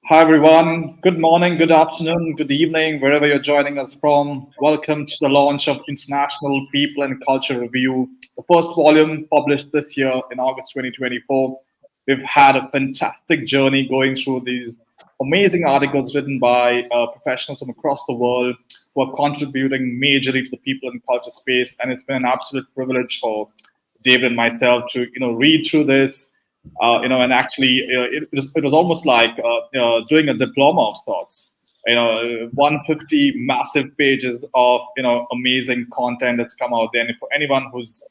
Hi, everyone. Good morning, good afternoon, good evening, wherever you're joining us from. Welcome to the launch of International People and Culture Review, the first volume published this year in August 2024. We've had a fantastic journey going through these amazing articles written by professionals from across the world who are contributing majorly to the people and culture space. And it's been an absolute privilege for David and myself to read through this, and actually it was almost like doing a diploma of sorts. 150 massive pages of amazing content that's come out there. And for anyone who's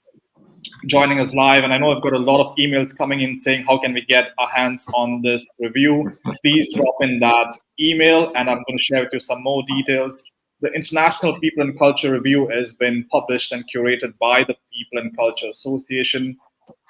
joining us live, and I know I've got a lot of emails coming in saying how can we get our hands on this review, please drop in that email, and I'm going to share with you some more details. The International People and Culture Review has been published and curated by the People and Culture Association,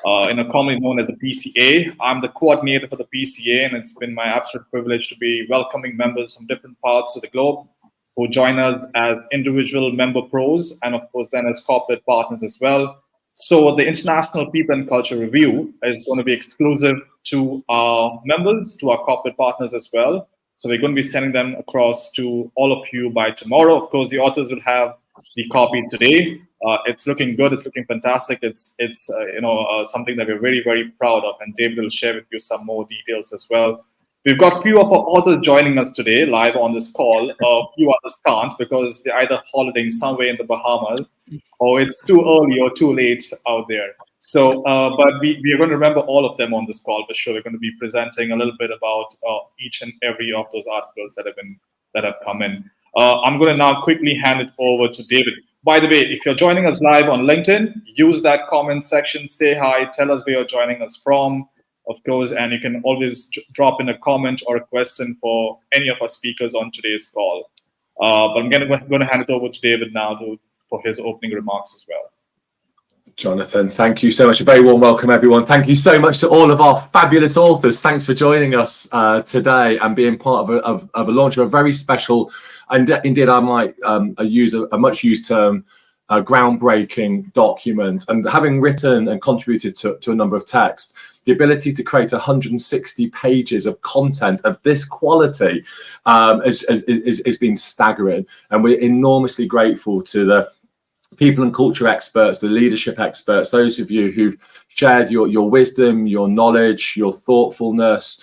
commonly known as the PCA. I'm the coordinator for the PCA, and it's been my absolute privilege to be welcoming members from different parts of the globe who join us as individual member pros and, of course, then as corporate partners as well. So the International People and Culture Review is going to be exclusive to our members, to our corporate partners as well. So we're going to be sending them across to all of you by tomorrow. Of course, the authors will have the copy today. It's looking good. It's looking fantastic. It's something that we're very, very proud of. And David will share with you some more details as well. We've got a few of our authors joining us today live on this call. A few others can't because they're either holidaying somewhere in the Bahamas or it's too early or too late out there. So, but we are going to remember all of them on this call for sure. We're going to be presenting a little bit about each and every of those articles that have come in. I'm going to now quickly hand it over to David. By the way, if you're joining us live on LinkedIn, use that comment section, say hi, tell us where you're joining us from, of course, and you can always drop in a comment or a question for any of our speakers on today's call. But I'm going to hand it over to David now for his opening remarks as well. Jonathan, thank you so much. A very warm welcome, everyone. Thank you so much to all of our fabulous authors. Thanks for joining us today and being part of a launch of a very special, and indeed I might use a much used term, a groundbreaking document. And having written and contributed to a number of texts, the ability to create 160 pages of content of this quality has been staggering. And we're enormously grateful to the people and culture experts, the leadership experts, those of you who've shared your wisdom, your knowledge, your thoughtfulness,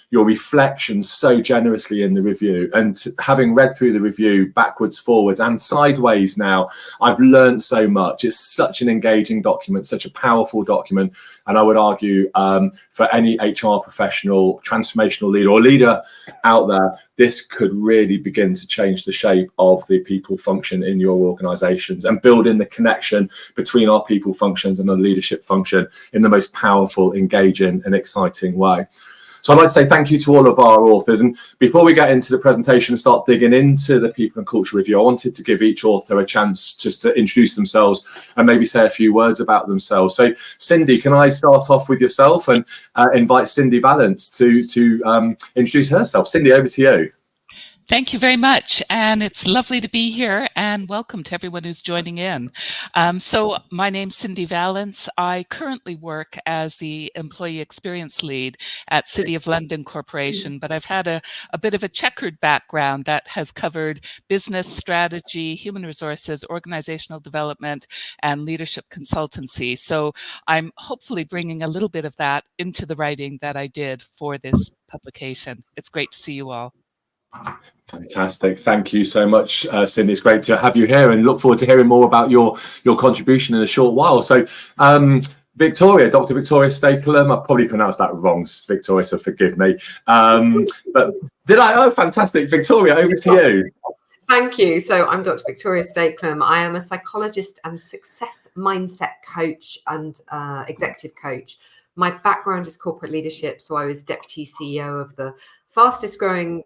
your reflections so generously in the review. And having read through the review backwards, forwards and sideways now, I've learned so much. It's such an engaging document, such a powerful document. And I would argue for any HR professional, transformational leader or leader out there, this could really begin to change the shape of the people function in your organizations and build in the connection between our people functions and our leadership function in the most powerful, engaging and exciting way. So I'd like to say thank you to all of our authors. And before we get into the presentation and start digging into the People and Culture Review, I wanted to give each author a chance just to introduce themselves and maybe say a few words about themselves. So Cindy, can I start off with yourself and invite Cindy Valance to introduce herself? Cindy, over to you. Thank you very much. And it's lovely to be here, and welcome to everyone who's joining in. So my name's Cindy Valance. I currently work as the Employee Experience Lead at City of London Corporation, but I've had a bit of a checkered background that has covered business strategy, human resources, organizational development, and leadership consultancy. So I'm hopefully bringing a little bit of that into the writing that I did for this publication. It's great to see you all. Fantastic. Thank you so much, Cindy. It's great to have you here and look forward to hearing more about your contribution in a short while. So Victoria, Dr. Victoria Stakelum, I probably pronounced that wrong, Victoria, so forgive me. But did I? Oh, fantastic. Victoria, over to you. Thank you. So I'm Dr. Victoria Stakelum. I am a psychologist and success mindset coach and executive coach. My background is corporate leadership. So I was deputy CEO of the fastest growing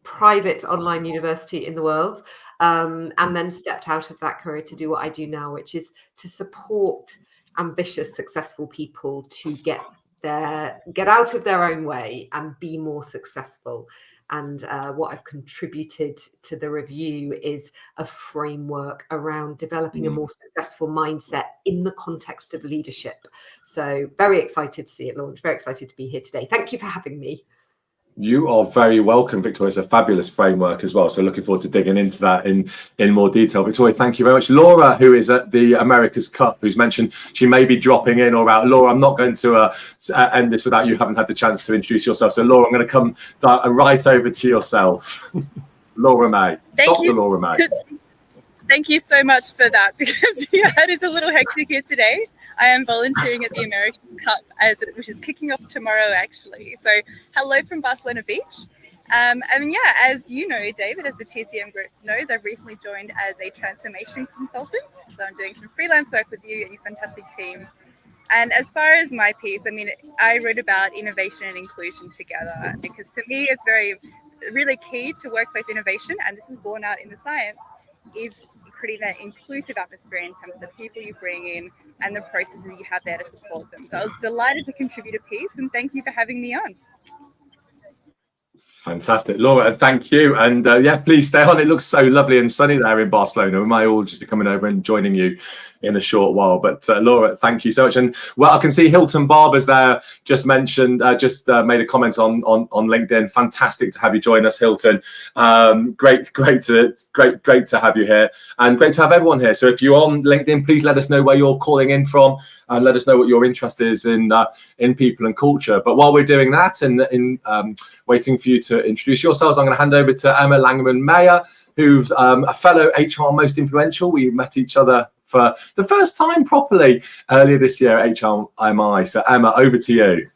private online university in the world, and then stepped out of that career to do what I do now, which is to support ambitious, successful people to get out of their own way and be more successful. And what I've contributed to the review is a framework around developing a more successful mindset in the context of leadership. So very excited to see it launch, very excited to be here today. Thank you for having me. You are very welcome, Victoria. It's a fabulous framework as well. So looking forward to digging into that in more detail. Victoria, thank you very much. Laura, who is at the America's Cup, who's mentioned she may be dropping in or out. Laura, I'm not going to end this without you having had the chance to introduce yourself. So Laura, I'm going to come right over to yourself. Laura May. Thank you. Laura May. Thank you so much for that, because it is a little hectic here today. I am volunteering at the America's Cup, which is kicking off tomorrow, actually. So hello from Barcelona Beach. As you know, David, as the TCM group knows, I've recently joined as a transformation consultant. So I'm doing some freelance work with you and your fantastic team. And as far as my piece, I wrote about innovation and inclusion together, because to me, it's really key to workplace innovation, and this is borne out in the science, is creating that inclusive atmosphere in terms of the people you bring in and the processes you have there to support them. So I was delighted to contribute a piece, and thank you for having me on. Fantastic, Laura, thank you. And please stay on. It looks so lovely and sunny there in Barcelona. We might all just be coming over and joining you in a short while. But Laura, thank you so much. And I can see Hilton Barber's there, just mentioned, made a comment on LinkedIn. Fantastic to have you join us, Hilton. Great to have you here, and great to have everyone here. So if you're on LinkedIn, please let us know where you're calling in from, and let us know what your interest is in people and culture. But while we're doing that, and in waiting for you to introduce yourselves, I'm going to hand over to Emma Langeman-Mayer, who's a fellow HR Most Influential. We met each other for the first time properly earlier this year at HRMI. So Emma, over to you.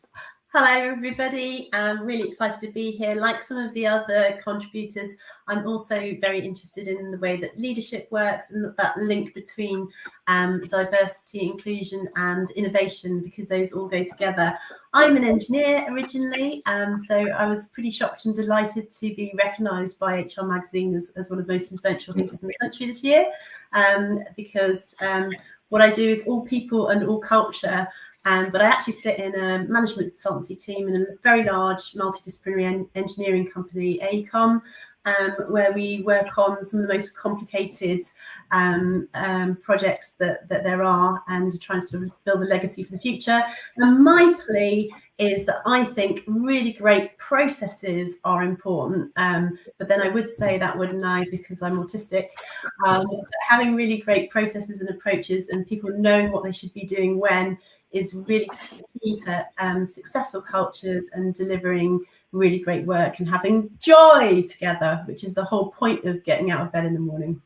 Hello, everybody. I'm really excited to be here. Like some of the other contributors, I'm also very interested in the way that leadership works and that link between diversity, inclusion and innovation, because those all go together. I'm an engineer originally, so I was pretty shocked and delighted to be recognised by HR Magazine as one of the most influential thinkers in the country this year, because what I do is all people and all culture. But I actually sit in a management consultancy team in a very large multidisciplinary engineering company, AECOM, where we work on some of the most complicated projects that there are, and trying to sort of build a legacy for the future. And my plea is that I think really great processes are important, but then I would say that, wouldn't I, because I'm autistic, having really great processes and approaches and people knowing what they should be doing when is really key to successful cultures and delivering really great work and having joy together, which is the whole point of getting out of bed in the morning.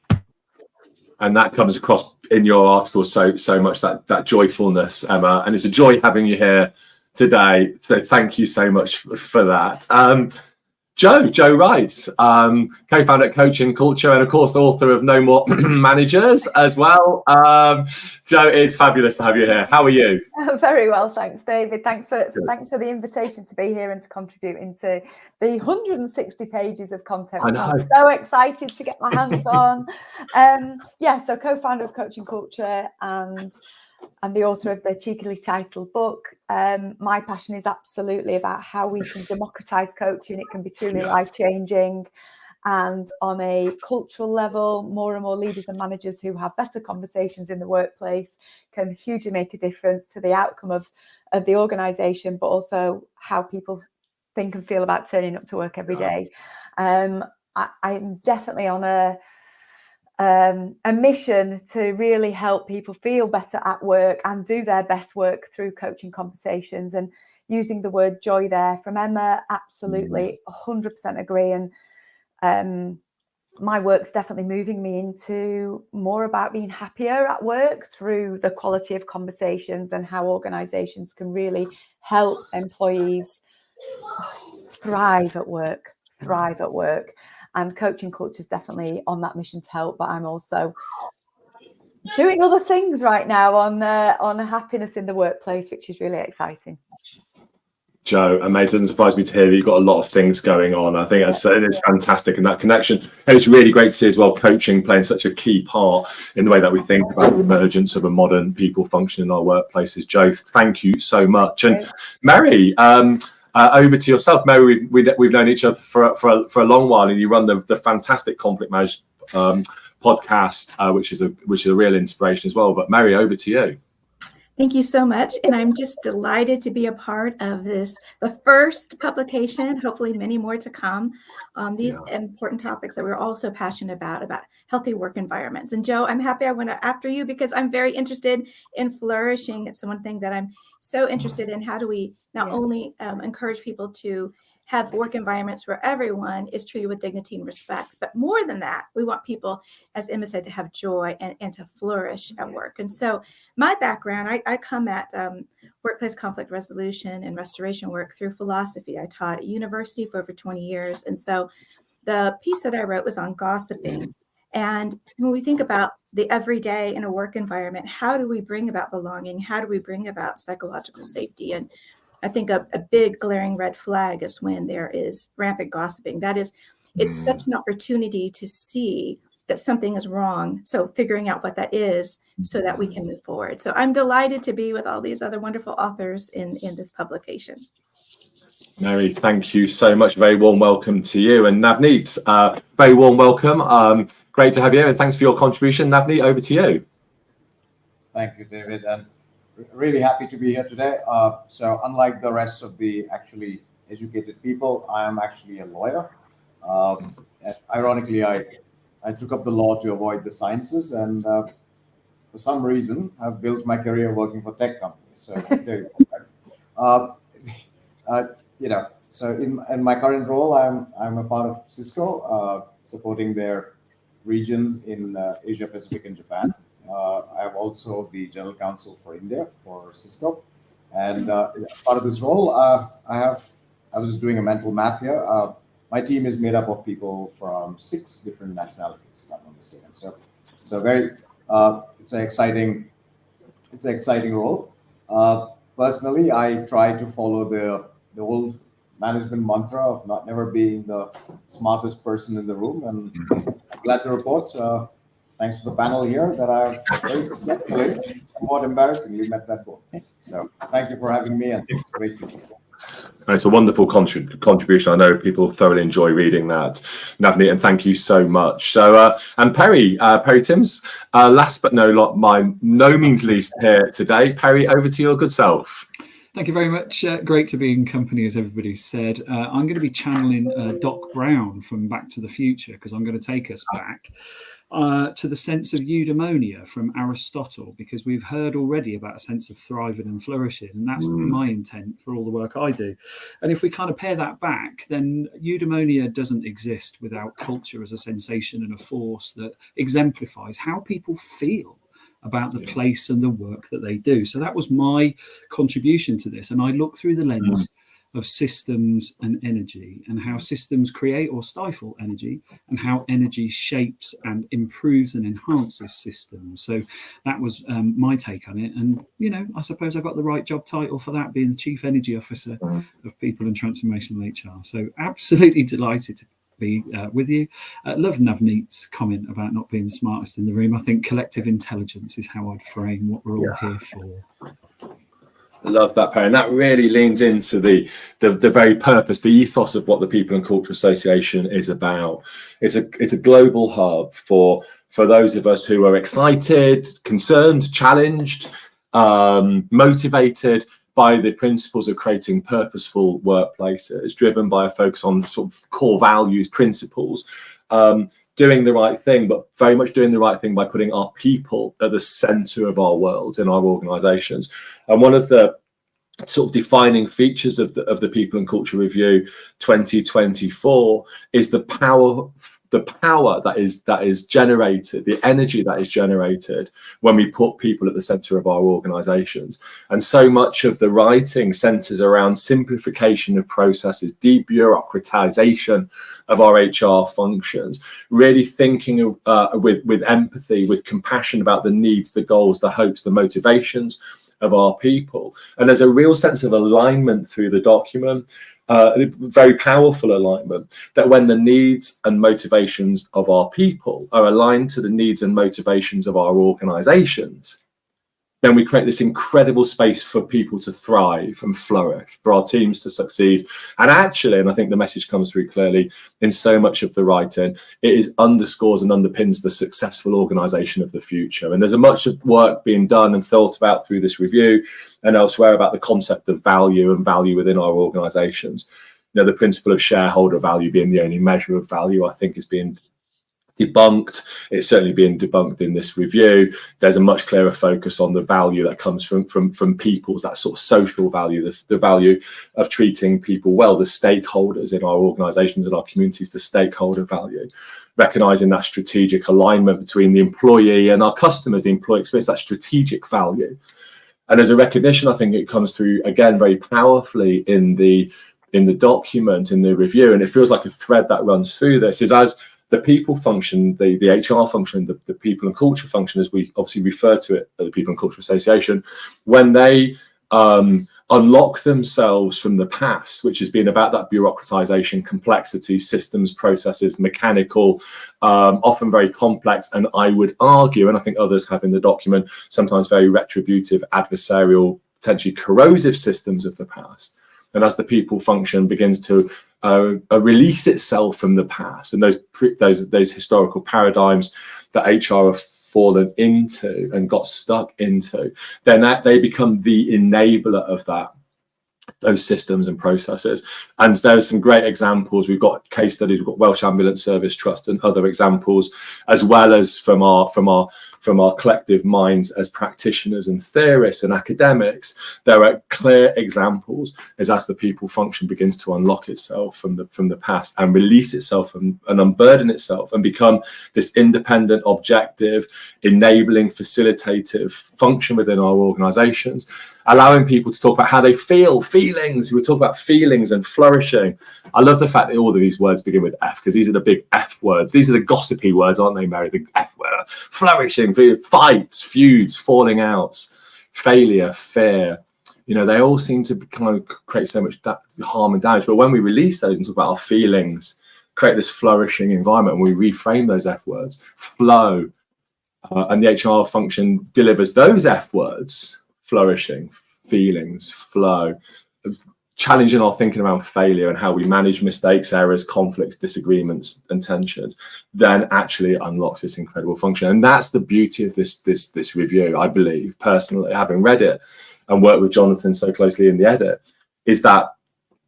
And that comes across in your article so much, that joyfulness, Emma, and it's a joy having you here today. So thank you so much for that. Joe Wright, co-founder at Coaching Culture, and of course the author of No More Managers as well. Joe, it's fabulous to have you here. How are you? Very well, thanks, David. Thanks for the invitation to be here and to contribute into the 160 pages of content, which I'm so excited to get my hands on. So co-founder of Coaching Culture and the author of the cheekily titled book. My passion is absolutely about how we can democratize coaching. It can be truly life-changing, and on a cultural level, more and more leaders and managers who have better conversations in the workplace can hugely make a difference to the outcome of the organization, but also how people think and feel about turning up to work every day. I'm definitely on a mission to really help people feel better at work and do their best work through coaching conversations, and using the word joy there from Emma, absolutely 100% agree. And my work's definitely moving me into more about being happier at work through the quality of conversations and how organizations can really help employees thrive at work. And Coaching Culture is definitely on that mission to help, but I'm also doing other things right now on happiness in the workplace, which is really exciting. Joe, and it doesn't surprise me to hear that you've got a lot of things going on. I think it's fantastic, and that connection. And it's really great to see as well coaching playing such a key part in the way that we think about the emergence of a modern people function in our workplaces. Joe, thank you so much. And Mary, over to yourself. Mary, we've known each other for a long while, and you run the fantastic Conflict Manage podcast, which is a real inspiration as well. But Mary, over to you. Thank you so much. And I'm just delighted to be a part of this, the first publication, hopefully many more to come, on these important topics that we're all so passionate about healthy work environments. And Joe, I'm happy I went after you because I'm very interested in flourishing. It's one thing that I'm so interested in. How do we not only encourage people to have work environments where everyone is treated with dignity and respect, but more than that, we want people, as Emma said, to have joy and to flourish at work. And so my background, I come at workplace conflict resolution and restoration work through philosophy. I taught at university for over 20 years. And so the piece that I wrote was on gossiping. And when we think about the everyday in a work environment, how do we bring about belonging? How do we bring about psychological safety? And I think a big glaring red flag is when there is rampant gossiping. That is, it's such an opportunity to see that something is wrong. So figuring out what that is so that we can move forward. So I'm delighted to be with all these other wonderful authors in this publication. Mary, thank you so much. Very warm welcome to you. And Navneet, very warm welcome. Great to have you, and thanks for your contribution. Navneet, over to you. Thank you, David. And really happy to be here today. So unlike the rest of the actually educated people, I am actually a lawyer. Ironically, I took up the law to avoid the sciences, and for some reason, I've built my career working for tech companies. So there you go. So in my current role, I'm a part of Cisco, supporting their regions in Asia Pacific and Japan. I'm also the general counsel for India for Cisco, and part of this role, I was just doing a mental math here. My team is made up of people from 6 different nationalities, if I'm not mistaken. So very, it's an exciting role. Personally, I try to follow the old management mantra of never being the smartest person in the room, and I'm glad to report, thanks to the panel here, that I've very successfully, somewhat embarrassingly, met that goal. So thank you for having me, and it's great to be here. It's a wonderful contribution. I know people thoroughly enjoy reading that, Navneet, and thank you so much. So, and Perry Timms, last but by no means least here today. Perry, over to your good self. Thank you very much. Great to be in company, as everybody said. I'm going to be channeling Doc Brown from Back to the Future, because I'm going to take us back to the sense of eudaimonia from Aristotle, because we've heard already about a sense of thriving and flourishing, and that's my intent for all the work I do. And if we kind of pare that back, then eudaimonia doesn't exist without culture as a sensation and a force that exemplifies how people feel about the place and the work that they do. So that was my contribution to this. And I look through the lens of systems and energy, and how systems create or stifle energy, and how energy shapes and improves and enhances systems. So that was my take on it. And, I suppose I got the right job title for that, being the Chief Energy Officer of People and Transformational HR. So absolutely delighted to be with you. Love Navneet's comment about not being the smartest in the room. I think collective intelligence is how I'd frame what we're all here for. Love that, Perry. And that really leans into the very purpose, the ethos of what the People and Culture Association is about. It's a global hub for those of us who are excited, concerned, challenged, motivated by the principles of creating purposeful workplaces, driven by a focus on sort of core values, principles, doing the right thing, but very much doing the right thing by putting our people at the center of our world and our organizations. And one of the sort of defining features of the People and Culture Review 2024 is the power that is generated, the energy that is generated when we put people at the center of our organizations. And so much of the writing centers around simplification of processes, debureaucratization of our HR functions, really thinking with empathy, with compassion about the needs, the goals, the hopes, the motivations of our people. And there's a real sense of alignment through the document, a very powerful alignment, that when the needs and motivations of our people are aligned to the needs and motivations of our organizations, then we create this incredible space for people to thrive and flourish, for our teams to succeed. And actually, and I think the message comes through clearly in so much of the writing, it underscores and underpins the successful organisation of the future. And there's a much of work being done and thought about through this review and elsewhere about the concept of value and value within our organisations. You know, the principle of shareholder value being the only measure of value, I think, is being debunked. It's certainly being debunked in this review. There's a much clearer focus on the value that comes from people, that sort of social value, the value of treating people well, the stakeholders in our organisations and our communities, the stakeholder value, recognising that strategic alignment between the employee and our customers, the employee experience, that strategic value. And as a recognition, I think it comes through again very powerfully in the document, in the review, and it feels like a thread that runs through this, is as the people function, the HR function, the people and culture function, as we obviously refer to it at the People and Culture Association, when they unlock themselves from the past, which has been about that bureaucratization, complexity, systems, processes, mechanical, often very complex, and I would argue, and I think others have in the document, sometimes very retributive, adversarial, potentially corrosive systems of the past. And as the people function begins to release itself from the past and those historical paradigms that HR have fallen into and got stuck into, then they become the enabler of those systems and processes. And there's some great examples. We've got case studies, we've got Welsh Ambulance Service Trust and other examples, as well as from our collective minds as practitioners and theorists and academics. There are clear examples as the people function begins to unlock itself from the past and release itself and unburden itself and become this independent, objective, enabling, facilitative function within our organizations, allowing people to talk about how they feel, feelings. We talk about feelings and flourishing. I love the fact that all of these words begin with F, because these are the big F words. These are the gossipy words, aren't they, Mary? The F word, flourishing, fights, feuds, falling outs, failure, fear. You know, they all seem to kind of create so much harm and damage. But when we release those and talk about our feelings, create this flourishing environment, and we reframe those F words, flow, and the HR function delivers those F words, flourishing, feelings, flow, challenging our thinking around failure and how we manage mistakes, errors, conflicts, disagreements, and tensions, then actually unlocks this incredible function. And that's the beauty of this review, I believe, personally, having read it and worked with Jonathan so closely in the edit, is that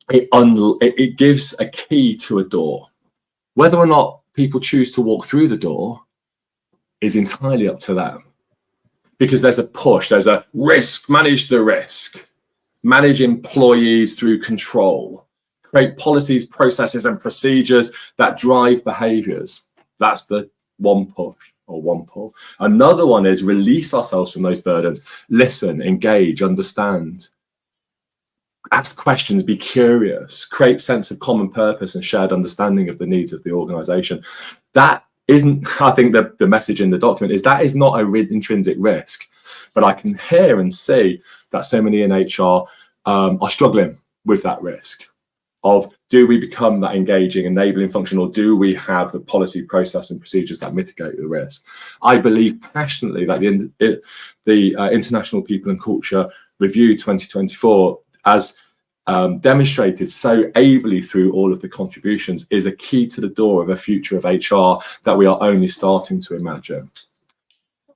it gives a key to a door. Whether or not people choose to walk through the door is entirely up to them. Because there's a push, there's a risk, manage the risk, manage employees through control, create policies, processes, and procedures that drive behaviors. That's the one push or one pull. Another one is release ourselves from those burdens, listen, engage, understand, ask questions, be curious, create sense of common purpose and shared understanding of the needs of the organization. That isn't, I think the message in the document is that is not an intrinsic risk, but I can hear and see that so many in HR are struggling with that risk of, do we become that engaging, enabling function, or do we have the policy, process and procedures that mitigate the risk? I believe passionately that the International People and Culture Review 2024, as demonstrated so ably through all of the contributions, is a key to the door of a future of HR that we are only starting to imagine.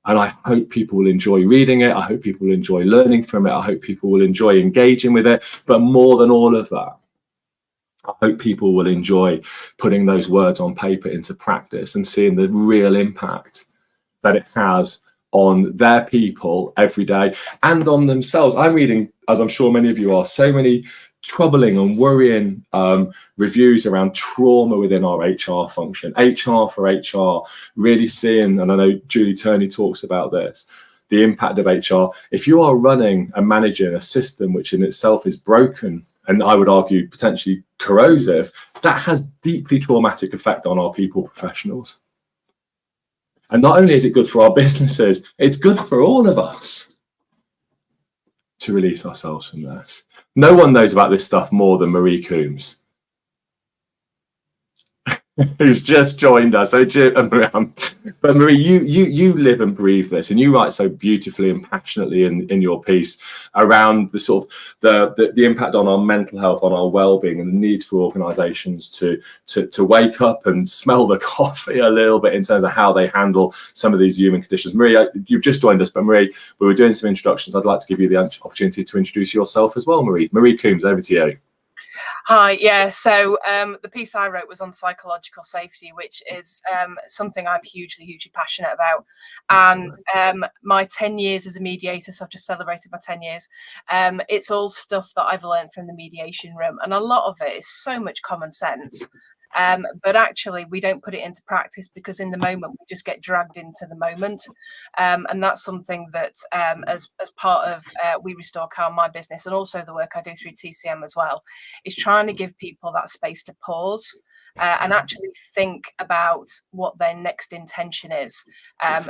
And I hope people will enjoy reading it. I hope people will enjoy learning from it. I hope people will enjoy engaging with it. But more than all of that, I hope people will enjoy putting those words on paper into practice and seeing the real impact that it has on their people every day and on themselves. I'm reading, as I'm sure many of you are, so many troubling and worrying reviews around trauma within our HR function. HR for HR, really seeing, and I know Julie Turney talks about this, the impact of HR. If you are running and managing a system which in itself is broken, and I would argue potentially corrosive, that has deeply traumatic effect on our people professionals. And not only is it good for our businesses, it's good for all of us to release ourselves from this. No one knows about this stuff more than Marie Coombs. who's just joined us. So, but Marie, you live and breathe this, and you write so beautifully and passionately in your piece around the sort of the impact on our mental health, on our well-being, and the need for organisations to wake up and smell the coffee a little bit in terms of how they handle some of these human conditions. Marie, you've just joined us, but Marie, we were doing some introductions. I'd like to give you the opportunity to introduce yourself as well, Marie. Marie Coombs, over to you. Hi, yeah, so the piece I wrote was on psychological safety, which is something I'm hugely passionate about. And my 10 years as a mediator, so I've just celebrated my 10 years, it's all stuff that I've learned from the mediation room. And a lot of it is so much common sense. But actually we don't put it into practice because in the moment we just get dragged into the moment, and that's something that as part of We Restore Calm, my business, and also the work I do through TCM as well, is trying to give people that space to pause and actually think about what their next intention is,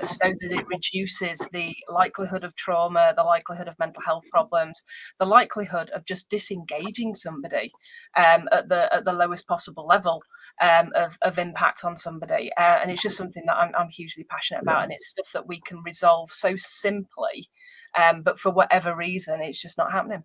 so that it reduces the likelihood of trauma, the likelihood of mental health problems, the likelihood of just disengaging somebody at the lowest possible level of impact on somebody. And it's just something that I'm hugely passionate about, and it's stuff that we can resolve so simply, but for whatever reason, it's just not happening.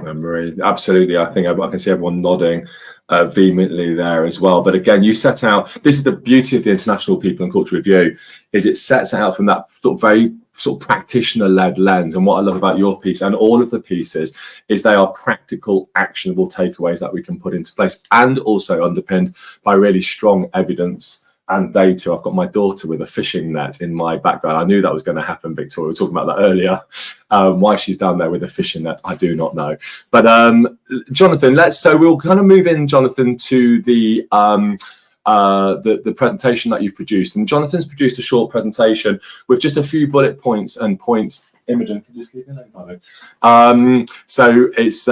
Marie, absolutely. I think I can see everyone nodding vehemently there as well. But again, you set out, this is the beauty of the International People and Culture Review, is it sets out from that sort of very sort of practitioner-led lens. And what I love about your piece and all of the pieces is they are practical, actionable takeaways that we can put into place, and also underpinned by really strong evidence and data. I've got my daughter with a fishing net in my background. I knew that was going to happen, Victoria. We were talking about that earlier. Why she's down there with a fishing net, I do not know. But Jonathan, so we'll kind of move in, Jonathan, to the presentation that you've produced. And Jonathan's produced a short presentation with just a few bullet points and points. Imogen, can you just leave your name? So it's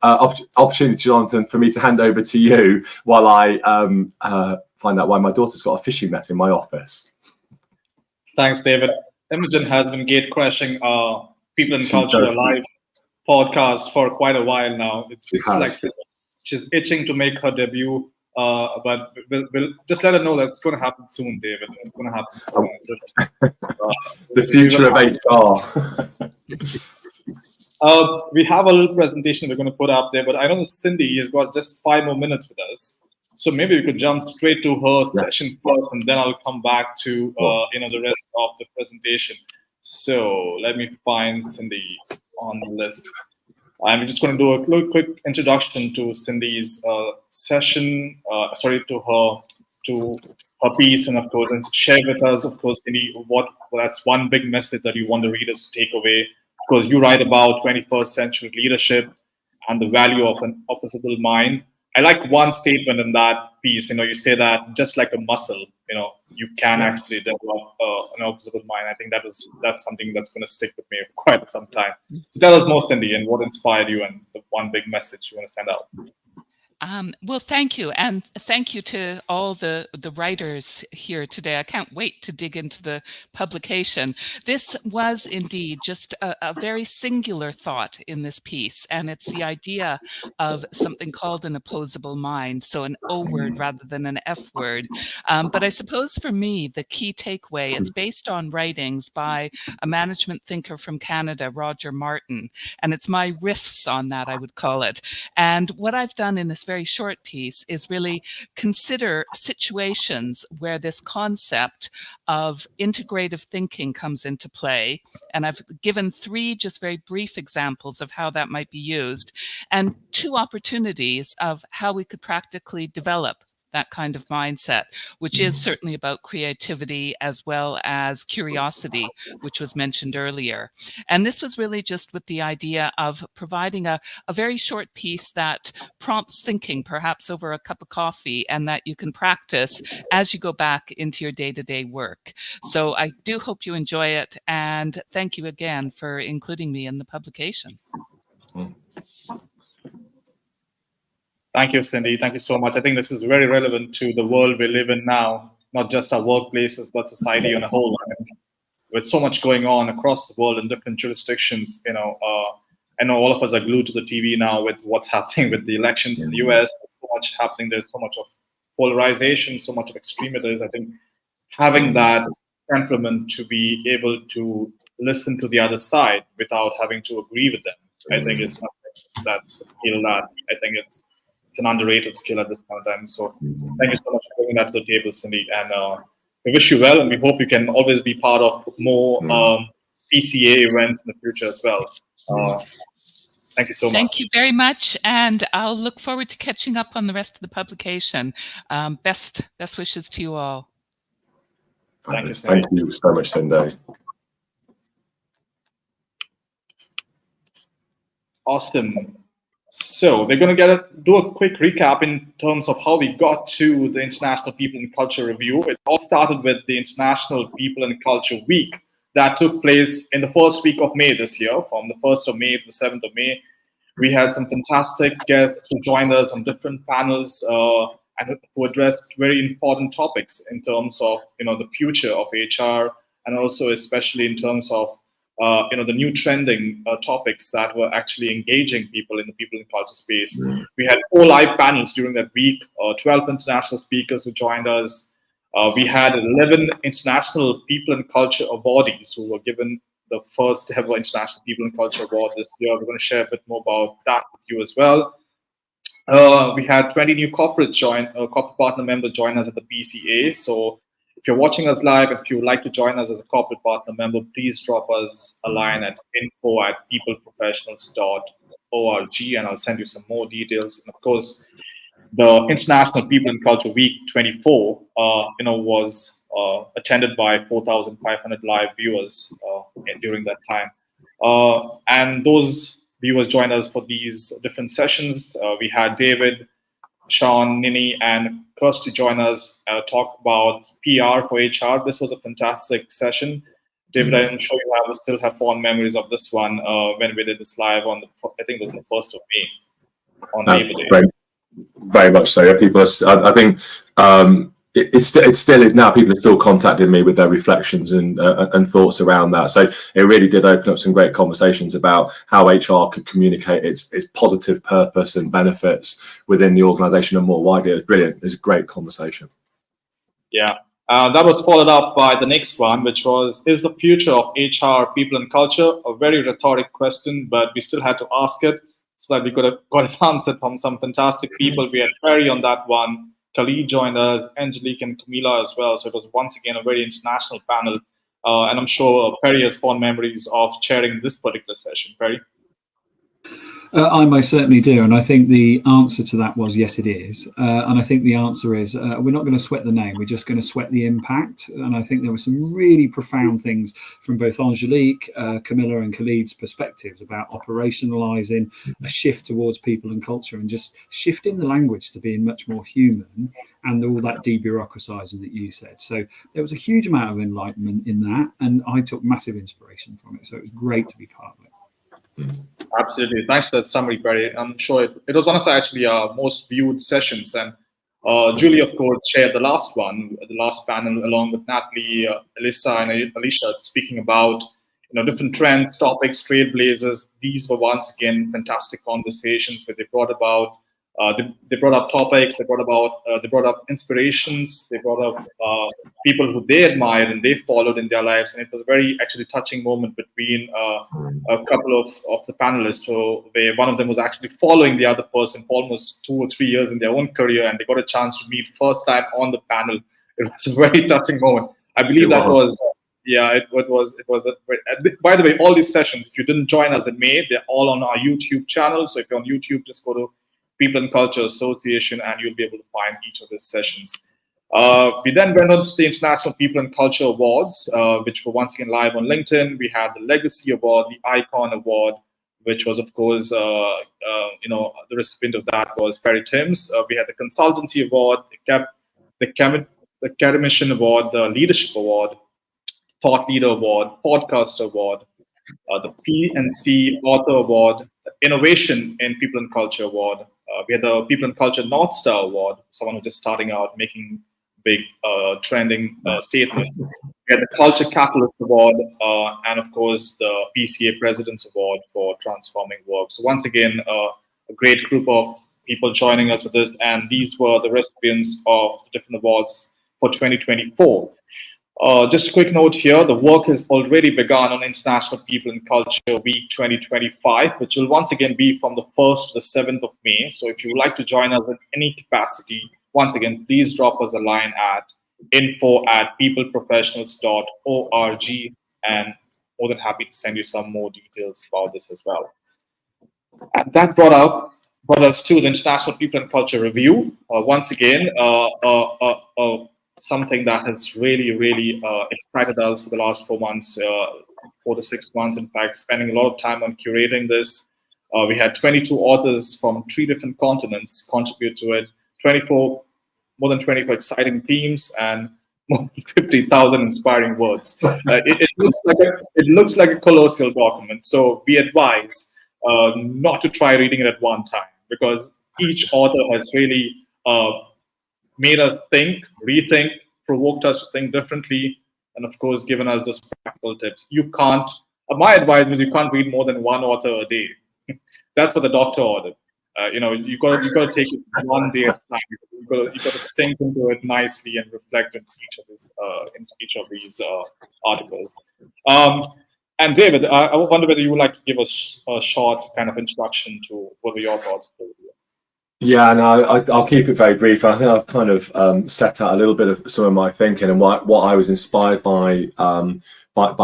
opportunity, Jonathan, for me to hand over to you while I find out why my daughter's got a fishing net in my office. Thanks, David. Imogen has been gate crashing People and Culture Live podcast for quite a while now. It's like she's itching to make her debut. But we'll just let her know that it's going to happen soon, David. It's going to happen soon. The future of HR. We have a little presentation we're going to put up there, but I know that Cindy has got just 5 more minutes with us. So maybe we could jump straight to her session first, and then I'll come back to the rest of the presentation. So let me find Cindy on the list. I'm just going to do a little quick introduction to Cindy's session. To her piece, and of course, and share with us, of course, Cindy, that's one big message that you want the readers to take away. Because you write about 21st century leadership and the value of an opposable mind. I like one statement in that piece. You say that just like a muscle, you can actually develop an opposable mind. I think that's something that's going to stick with me for quite some time. So tell us more, Cindy, and what inspired you, and the one big message you want to send out. Well, thank you. And thank you to all the writers here today. I can't wait to dig into the publication. This was indeed just a very singular thought in this piece. And it's the idea of something called an opposable mind. So an O word rather than an F word. But I suppose for me, the key takeaway, it's based on writings by a management thinker from Canada, Roger Martin. And it's my riffs on that, I would call it. And what I've done in this very short piece is really consider situations where this concept of integrative thinking comes into play. And I've given 3 just very brief examples of how that might be used, and 2 opportunities of how we could practically develop that kind of mindset, which is certainly about creativity as well as curiosity, which was mentioned earlier. And this was really just with the idea of providing a very short piece that prompts thinking, perhaps over a cup of coffee, and that you can practice as you go back into your day-to-day work. So I do hope you enjoy it, and thank you again for including me in the publication. Thank you, Cindy. Thank you so much. I think this is very relevant to the world we live in now, not just our workplaces, but society on a whole. With so much going on across the world in different jurisdictions, I know all of us are glued to the TV now with what's happening with the elections in the US. So much happening. There's so much of polarization, so much of extremism. I think having that temperament to be able to listen to the other side without having to agree with them, I think is something that skill that I think it's an underrated skill at this point in time. So thank you so much for bringing that to the table, Cindy. And we wish you well, and we hope you can always be part of more PCA events in the future as well. Thank you so much. Thank you very much, and I'll look forward to catching up on the rest of the publication. Best wishes to you all. Thank you so much, Cindy. Awesome. So we're going to do a quick recap in terms of how we got to the International People and Culture Review. It all started with the International People and Culture Week that took place in the first week of May this year, from the 1st of May to the 7th of May. We had some fantastic guests who joined us on different panels and who addressed very important topics in terms of the future of HR, and also especially in terms of the new trending topics that were actually engaging people in the people and culture space. We had 4 live panels during that week, 12 international speakers who joined us. We had 11 international people and culture awardees who were given the first ever International People and Culture Award this year. We're going to share a bit more about that with you as well. We had 20 new corporate partner members join us at the PCA. So if you're watching us live, if you would like to join us as a corporate partner member, please drop us a line at info@peopleprofessionals.org, and I'll send you some more details. And of course, the International People and Culture Week 24, was attended by 4,500 live viewers during that time. And those viewers joined us for these different sessions. We had David, Sean, Nini, and Kirsty join us, talk about PR for HR. This was a fantastic session. David, I'm sure you still have fond memories of this one when we did this live on I think it was the 1st of May, on Labor Day. Very much so. Yeah, people are, I think it still is now. People are still contacting me with their reflections and thoughts around that. So it really did open up some great conversations about how HR could communicate its positive purpose and benefits within the organisation and more widely. It was brilliant. It was a great conversation. Yeah. That was followed up by the next one, which was, is the future of HR, people and culture? A very rhetoric question, but we still had to ask it so that we could have got it answered from some fantastic people. We had Perry on that one. Khalid joined us, Angelique and Camila as well. So it was once again a very international panel. And I'm sure Perry has fond memories of chairing this particular session. Perry? I most certainly do. And I think the answer to that was, yes, it is. And I think the answer is, we're not going to sweat the name. We're just going to sweat the impact. And I think there were some really profound things from both Angelique, Camilla and Khalid's perspectives about operationalizing a shift towards people and culture and just shifting the language to being much more human and all that debureaucratizing that you said. So there was a huge amount of enlightenment in that. And I took massive inspiration from it. So it was great to be part of it. Absolutely. Thanks for that summary, Perry. I'm sure it was one of our most viewed sessions. And Julie, of course, shared the last panel, along with Natalie, Alyssa, and Alicia, speaking about different trends, topics, trailblazers. These were once again fantastic conversations where they brought about they brought up topics, they brought up inspirations, they brought up people who they admired and they followed in their lives. And it was a very actually touching moment between a couple of the panelists, where one of them was actually following the other person for almost 2 or 3 years in their own career, and they got a chance to meet first time on the panel. It was a very touching moment. I believe that was it was by the way, all these sessions, if you didn't join us in May, they're all on our YouTube channel. So if you're on YouTube, just go to People and Culture Association and you'll be able to find each of these sessions. We then went on to the International People and Culture Awards, which were once again live on LinkedIn. We had the Legacy Award, the Icon Award, which was, of course, the recipient of that was Perry Timms. We had the Consultancy Award, the Academician Award, the Leadership Award, Thought Leader Award, Podcast Award, the P&C Author Award, the Innovation in People and Culture Award. We had the People and Culture North Star Award, someone who's just starting out making big trending statements. We had the Culture Catalyst Award, and of course the PCA President's Award for transforming work. So once again, a great group of people joining us with this, and these were the recipients of different awards for 2024. Just a quick note here, the work has already begun on International People and Culture Week 2025, which will once again be from the 1st to the 7th of May. So if you would like to join us in any capacity, once again, please drop us a line at info@peopleprofessionals.org, and more than happy to send you some more details about this as well. And that brought us to the International People and Culture Review. Once again, something that has really excited us for the last 4 months, 4 to 6 months, in fact, spending a lot of time on curating this. We had 22 authors from 3 different continents contribute to it, more than 24 exciting themes, and more than 50,000 inspiring words. It looks like a colossal document, so we advise not to try reading it at one time, because each author has really made us think, rethink, provoked us to think differently, and of course, given us those practical tips. My advice is you can't read more than 1 author a day. That's what the doctor ordered. You got to take it 1 day at a time. You got to sink into it nicely and reflect in each of these articles. And David, I wonder whether you would like to give us a short kind of introduction to what are your thoughts. Yeah, no, I'll keep it very brief. I think I've kind of set out a little bit of some of my thinking and what I was inspired by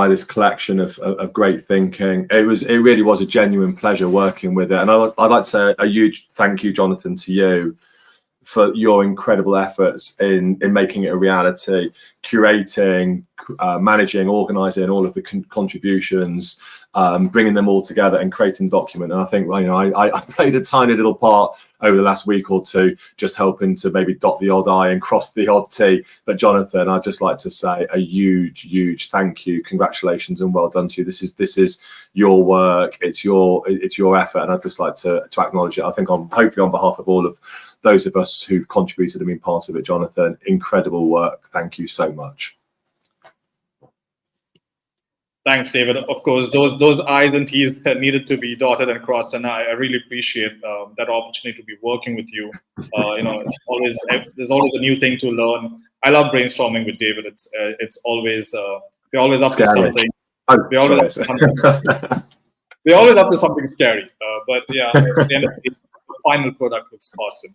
this collection of great thinking. It really was a genuine pleasure working with it, and I'd like to say a huge thank you, Jonathan, to you for your incredible efforts in making it a reality, curating, managing, organising all of the contributions, bringing them all together and creating a document. And I think, I played a tiny little part over the last week or two, just helping to maybe dot the odd I and cross the odd T. But Jonathan, I'd just like to say a huge thank you, congratulations, and well done to you. This is your work, it's your effort, and I'd just like to acknowledge it. I think hopefully on behalf of all of those of us who've contributed and been part of it, Jonathan, incredible work. Thank you so much. Thanks, David. Of course, those I's and T's needed to be dotted and crossed, and I really appreciate that opportunity to be working with you. There's always a new thing to learn. I love brainstorming with David. It's always we're always up to something. We're always up to something scary. But yeah, at the end of the day, the final product looks awesome.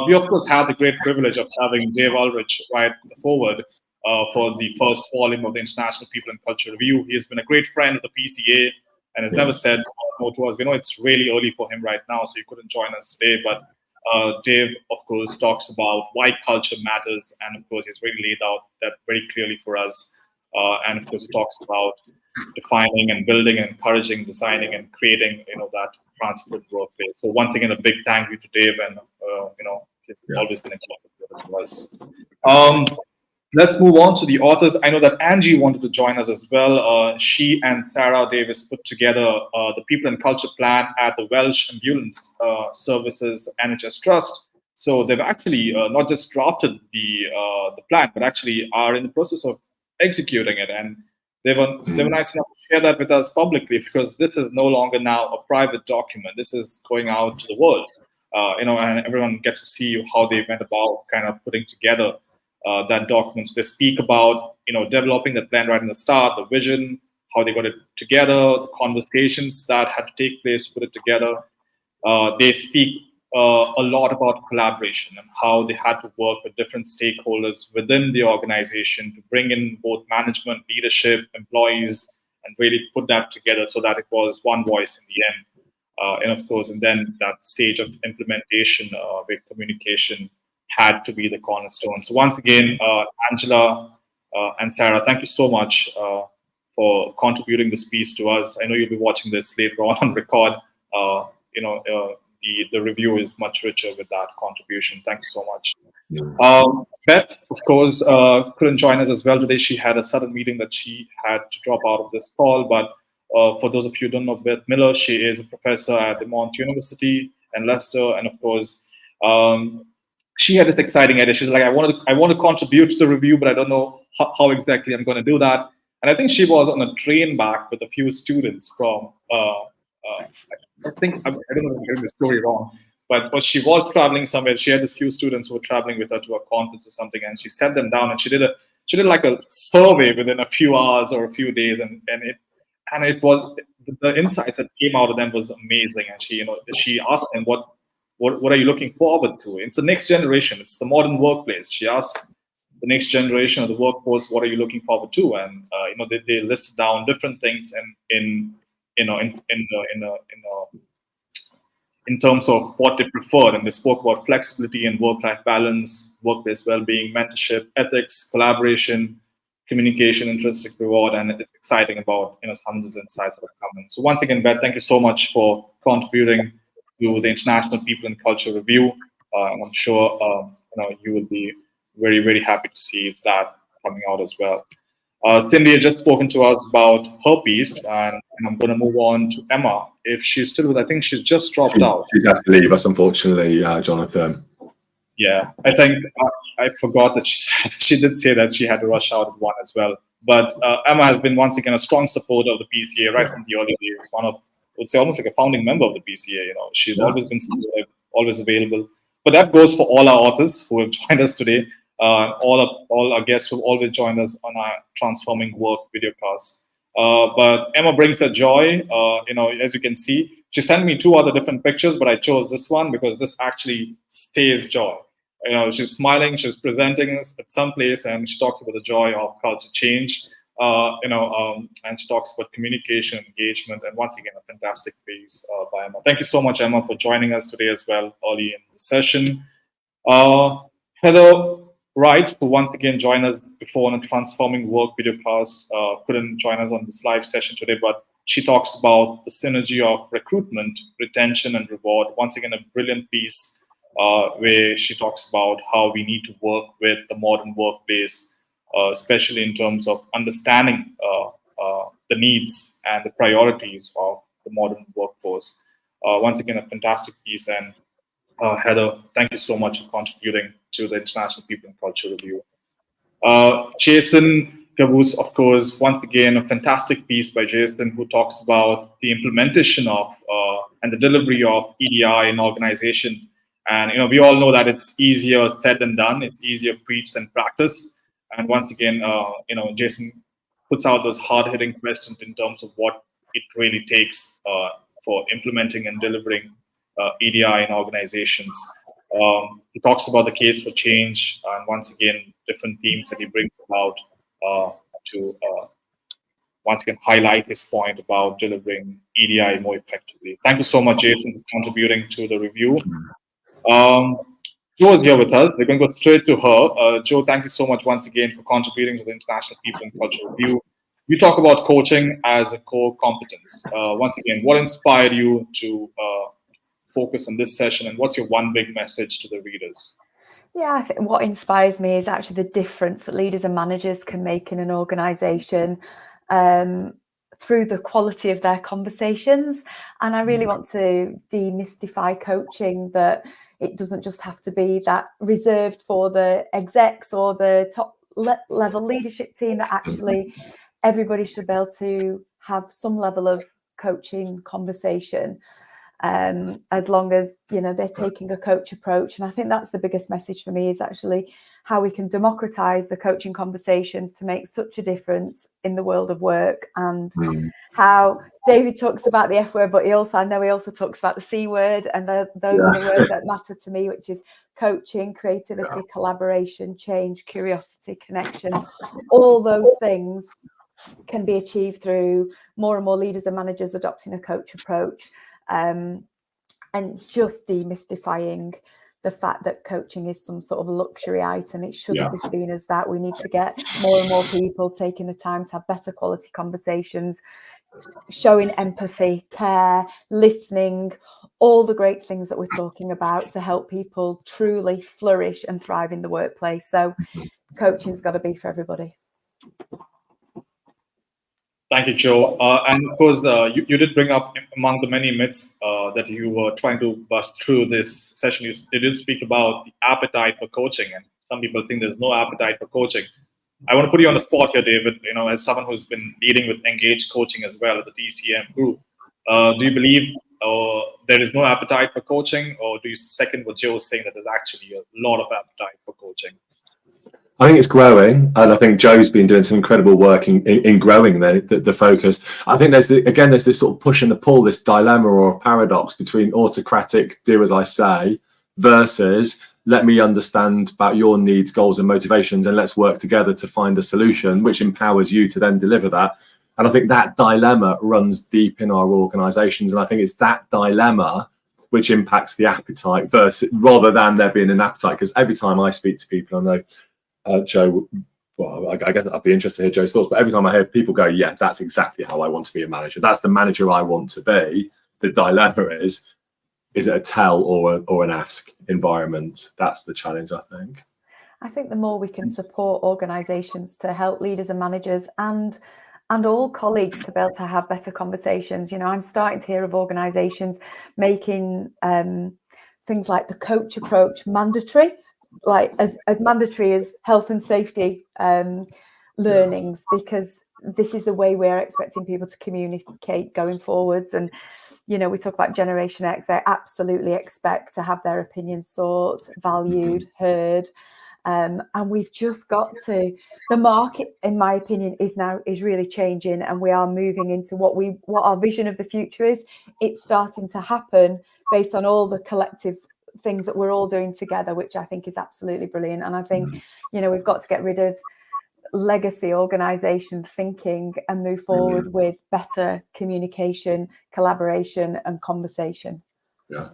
We of course have the great privilege of having Dave Ulrich write the foreword for the first volume of the International People and Culture Review. He has been a great friend of the PCA and has never said no to us. We know it's really early for him right now, so he couldn't join us today. But Dave, of course, talks about why culture matters, and of course, he's really laid out that very clearly for us. And of course, he talks about defining and building and encouraging, designing and creating, that transparent workplace. So once again, a big thank you to Dave, and he's always been a close to us. Let's move on to the authors. I know that Angie wanted to join us as well. She and Sarah Davis put together the People and Culture Plan at the Welsh Ambulance Services NHS Trust. So they've actually not just drafted the plan, but actually are in the process of executing it. And they were nice enough to share that with us publicly, because this is no longer now a private document. This is going out to the world, and everyone gets to see how they went about kind of putting together that document. So they speak about, developing the plan right in the start, the vision, how they got it together, the conversations that had to take place to put it together. They speak a lot about collaboration and how they had to work with different stakeholders within the organization to bring in both management, leadership, employees, and really put that together so that it was one voice in the end. And of course, and then that stage of implementation where communication had to be the cornerstone. So once again, Angela and Sarah, thank you so much for contributing this piece to us. I know you'll be watching this later on record. The review is much richer with that contribution. Thank you so much. Beth, of course, couldn't join us as well today. She had a sudden meeting that she had to drop out of this call. But for those of you who don't know Beth Miller, she is a professor at the Mount University in Leicester, and of course, she had this exciting idea. She's like, I want to contribute to the review, but I don't know how exactly I'm going to do that. And I think she was on a train back with a few students from, I don't know if I'm getting the story wrong, but she was traveling somewhere. She had a few students who were traveling with her to a conference or something, and she sat them down and she did like a survey within a few hours or a few days, and it was, the insights that came out of them was amazing. And she asked them, what are you looking forward to? It's the next generation. It's the modern workplace. She asked the next generation of the workforce, what are you looking forward to? And they listed down different things in terms of what they preferred, and they spoke about flexibility and work-life balance, workplace well-being, mentorship, ethics, collaboration, communication, intrinsic reward, and it's exciting about some of those insights that have come in. So once again, Beth, thank you so much for contributing to the International People and Culture Review, and I'm sure you will be very, very happy to see that coming out as well. Cindy had just spoken to us about her piece, and I'm going to move on to Emma. If she's still with, I think she's just dropped out. She's had to leave us, unfortunately, Jonathan. Yeah, I think I forgot that she did say that she had to rush out at 1 as well. But Emma has been once again a strong supporter of the PCA right from the early days. One of, I would say, almost like a founding member of the PCA. She's always been supportive, always available. But that goes for all our authors who have joined us today. All our guests who always joined us on our Transforming Work videocast. But Emma brings her joy. As you can see, she sent me 2 other different pictures, but I chose this one because this actually stays joy. She's smiling, she's presenting us at some place, and she talks about the joy of culture change. And she talks about communication, engagement, and once again, a fantastic piece by Emma. Thank you so much, Emma, for joining us today as well, early in the session. Heather Wright, who once again joined us before on a Transforming Work videocast, couldn't join us on this live session today, but she talks about the synergy of recruitment, retention, and reward. Once again, a brilliant piece where she talks about how we need to work with the modern workplace, especially in terms of understanding the needs and the priorities of the modern workforce. Once again, a fantastic piece. And Heather, thank you so much for contributing to the International People and Culture Review. Jason Caboose, of course, once again, a fantastic piece by Jason, who talks about the implementation of and the delivery of EDI in organization. And we all know that it's easier said than done. It's easier preached than practiced. And once again, Jason puts out those hard-hitting questions in terms of what it really takes for implementing and delivering EDI in organizations. He talks about the case for change, and once again, different themes that he brings about to once again highlight his point about delivering EDI more effectively. Thank you so much, Jason, for contributing to the review. Jo is here with us. We're going to go straight to her. Jo, thank you so much once again for contributing to the International People and Culture Review. You talk about coaching as a core competence. Once again, what inspired you to focus on this session, and what's your one big message to the readers? Yeah, I think what inspires me is actually the difference that leaders and managers can make in an organization through the quality of their conversations. And I really want to demystify coaching, that it doesn't just have to be that reserved for the execs or the top level leadership team, that actually everybody should be able to have some level of coaching conversation. As long as they're taking a coach approach. And I think that's the biggest message for me, is actually how we can democratize the coaching conversations to make such a difference in the world of work. And how David talks about the F word, but I know he also talks about the C word, and those are the words that matter to me, which is coaching, creativity, collaboration, change, curiosity, connection. All those things can be achieved through more and more leaders and managers adopting a coach approach. And just demystifying the fact that coaching is some sort of luxury item. It shouldn't be seen as that. We need to get more and more people taking the time to have better quality conversations, showing empathy, care, listening, all the great things that we're talking about to help people truly flourish and thrive in the workplace. So coaching's got to be for everybody. Thank you, Jo. And of course, you did bring up, among the many myths that you were trying to bust through this session, you did speak about the appetite for coaching. And some people think there's no appetite for coaching. I want to put you on the spot here, David, as someone who's been leading with engaged coaching as well at the TCM group. Do you believe there is no appetite for coaching, or do you second what Joe was saying, that there's actually a lot of appetite for coaching? I think it's growing, and I think Joe's been doing some incredible work in growing the focus. I think there's this sort of push and the pull, this dilemma or paradox between autocratic, do as I say, versus let me understand about your needs, goals, and motivations, and let's work together to find a solution which empowers you to then deliver that. And I think that dilemma runs deep in our organizations, and I think it's that dilemma which impacts the appetite versus, rather than there being an appetite. Because every time I speak to people, I know Joe, well, I guess I'd be interested to hear Joe's thoughts, but every time I hear people go, yeah, that's exactly how I want to be a manager, that's the manager I want to be, the dilemma is it a tell or an ask environment? That's the challenge, I think. I think the more we can support organisations to help leaders and managers and all colleagues to be able to have better conversations. You know, I'm starting to hear of organisations making things like the coach approach mandatory, like as mandatory as health and safety learnings, because this is the way we're expecting people to communicate going forwards. And you know, we talk about Generation X, they absolutely expect to have their opinions sought, valued, heard. And we've just got to, the market, in my opinion, is really changing, and we are moving into what our vision of the future is. It's starting to happen based on all the collective things that we're all doing together, which I think is absolutely brilliant. And I think, you know, we've got to get rid of legacy organization thinking and move forward with better communication, collaboration, and conversation. Yeah.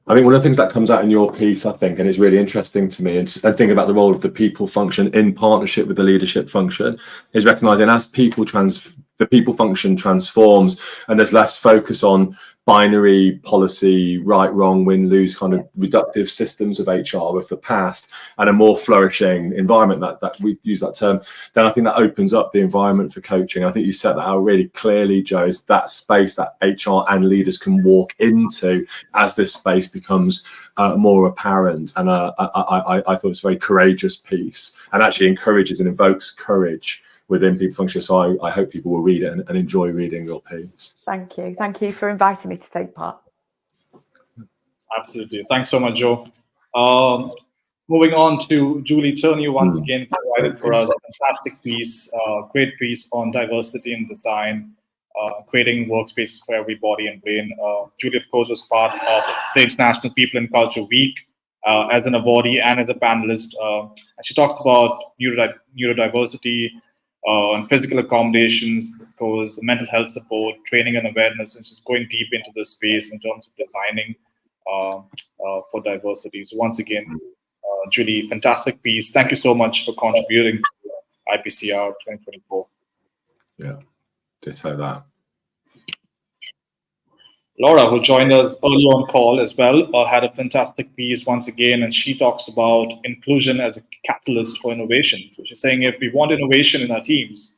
I think one of the things that comes out in your piece, I think, and it's really interesting to me, and thinking about the role of the people function in partnership with the leadership function, is recognizing as the people function transforms and there's less focus on binary policy, right, wrong, win, lose, kind of reductive systems of HR of the past, and a more flourishing environment, that we use that term, then I think that opens up the environment for coaching. I think you set that out really clearly, Joe, is that space that HR and leaders can walk into as this space becomes more apparent. And I thought it was a very courageous piece, and actually encourages and invokes courage within people function. So I hope people will read it and enjoy reading your piece. Thank you. Thank you for inviting me to take part. Absolutely. Thanks so much, Joe. Moving on to Julie Turney, once again provided for us a fantastic piece, great piece on diversity in design, creating workspaces for every body and brain. Julie, of course, was part of the International People and Culture Week as an awardee and as a panelist. And she talks about neurodiversity, and physical accommodations, of course, mental health support, training and awareness, and just going deep into the space in terms of designing for diversity. So once again, Julie, fantastic piece. Thank you so much for contributing to IPCR 2024. Yeah, ditto that. Laura, who joined us early on call as well, had a fantastic piece once again, and she talks about inclusion as a catalyst for innovation. So she's saying if we want innovation in our teams,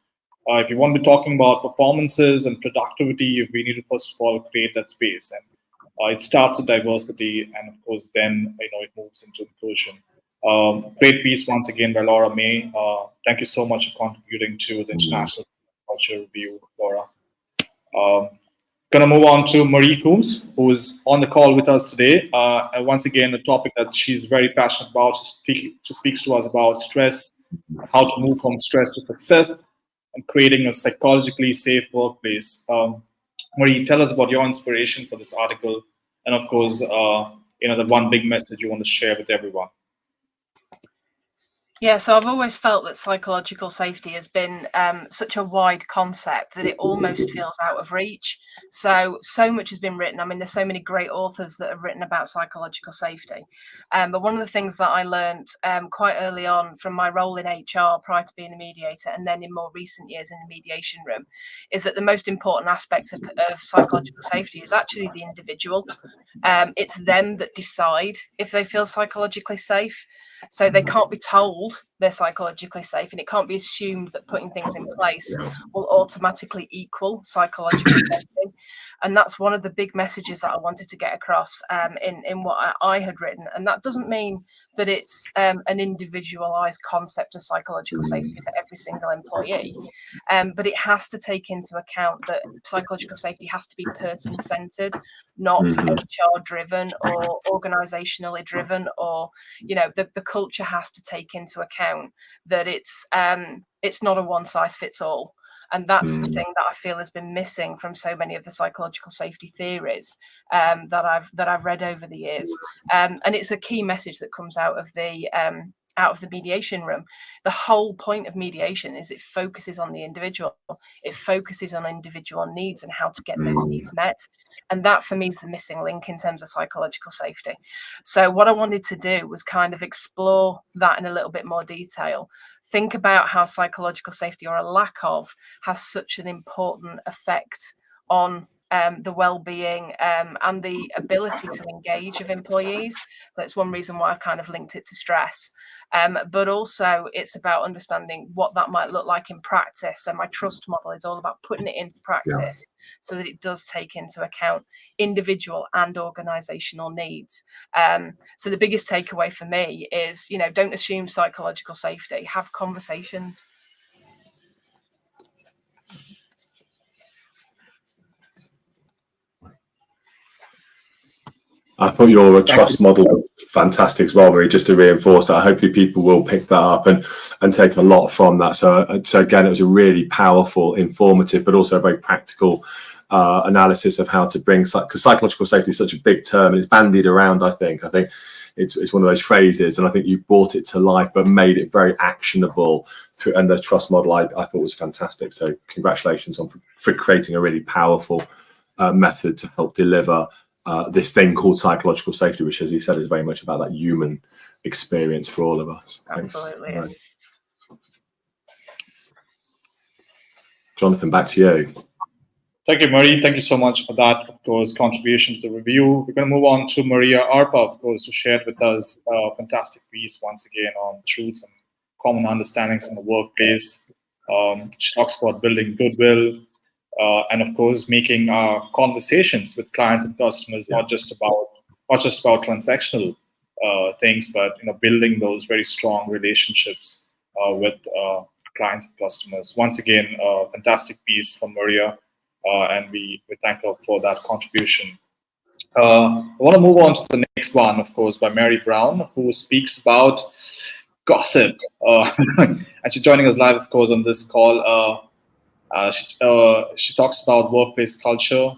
if we want to be talking about performances and productivity, we need to first of all create that space. And it starts with diversity, and of course then it moves into inclusion. Great piece once again by Laura May. Thank you so much for contributing to the International Culture Review, Laura. Going to move on to Marie Coombs, who is on the call with us today. And once again, a topic that she's very passionate about. She speaks to us about stress, how to move from stress to success, and creating a psychologically safe workplace. Marie, tell us about your inspiration for this article, and of course, the one big message you want to share with everyone. Yeah, so I've always felt that psychological safety has been such a wide concept that it almost feels out of reach. So much has been written. I mean, there's so many great authors that have written about psychological safety. But one of the things that I learned quite early on from my role in HR prior to being a mediator, and then in more recent years in the mediation room, is that the most important aspect of psychological safety is actually the individual. It's them that decide if they feel psychologically safe. So they can't be told they're psychologically safe, and it can't be assumed that putting things in place will automatically equal psychological safety. And that's one of the big messages that I wanted to get across in what I had written. And that doesn't mean that it's an individualized concept of psychological safety for every single employee, but it has to take into account that psychological safety has to be person-centered, not HR driven or organizationally driven, or the culture has to take into account that it's not a one-size-fits-all. And that's the thing that I feel has been missing from so many of the psychological safety theories that I've read over the years. And it's a key message that comes out of the mediation room. The whole point of mediation is it focuses on the individual. It focuses on individual needs and how to get those needs met. And that for me is the missing link in terms of psychological safety. So what I wanted to do was kind of explore that in a little bit more detail. Think about how psychological safety, or a lack of, has such an important effect on the well-being and the ability to engage of employees. That's one reason why I kind of linked it to stress. But also it's about understanding what that might look like in practice. And my trust model is all about putting it into practice so that it does take into account individual and organizational needs. So the biggest takeaway for me is, don't assume psychological safety, have conversations. I thought your trust model was fantastic as well, Marie, just to reinforce that. I hope people will pick that up and take a lot from that. So again, it was a really powerful, informative, but also a very practical analysis of how to bring, because psychological safety is such a big term and it's bandied around, I think it's one of those phrases, and I think you've brought it to life, but made it very actionable through, and the trust model I thought was fantastic. So congratulations for creating a really powerful method to help deliver this thing called psychological safety, which, as you said, is very much about that human experience for all of us. Absolutely. Thanks. Right. Jonathan, back to you. Thank you, Marie. Thank you so much for that, of course, contribution to the review. We're going to move on to Maria Arpa, of course, who shared with us a fantastic piece once again on truths and common understandings in the workplace. She talks about building goodwill, and of course, making conversations with clients and customers not just about transactional things, but building those very strong relationships with clients and customers. Once again, a fantastic piece from Maria, and we thank her for that contribution. I want to move on to the next one, of course, by Mary Brown, who speaks about gossip. And she's joining us live, of course, on this call. She talks about workplace culture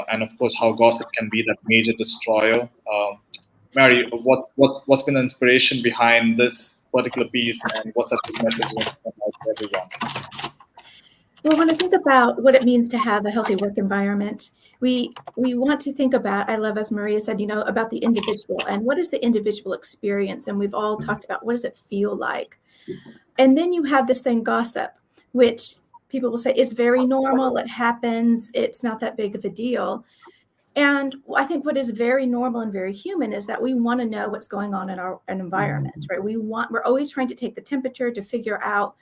and, of course, how gossip can be that major destroyer. Mary, what's been the inspiration behind this particular piece, and what's that message for everyone? Well, when I think about what it means to have a healthy work environment, we want to think about, I love, as Maria said, about the individual and what is the individual experience. And we've all talked about what does it feel like? And then you have this thing, gossip, which people will say is very normal. It happens. It's not that big of a deal. And I think what is very normal and very human is that we want to know what's going on in our environment, right? We're always trying to take the temperature to figure out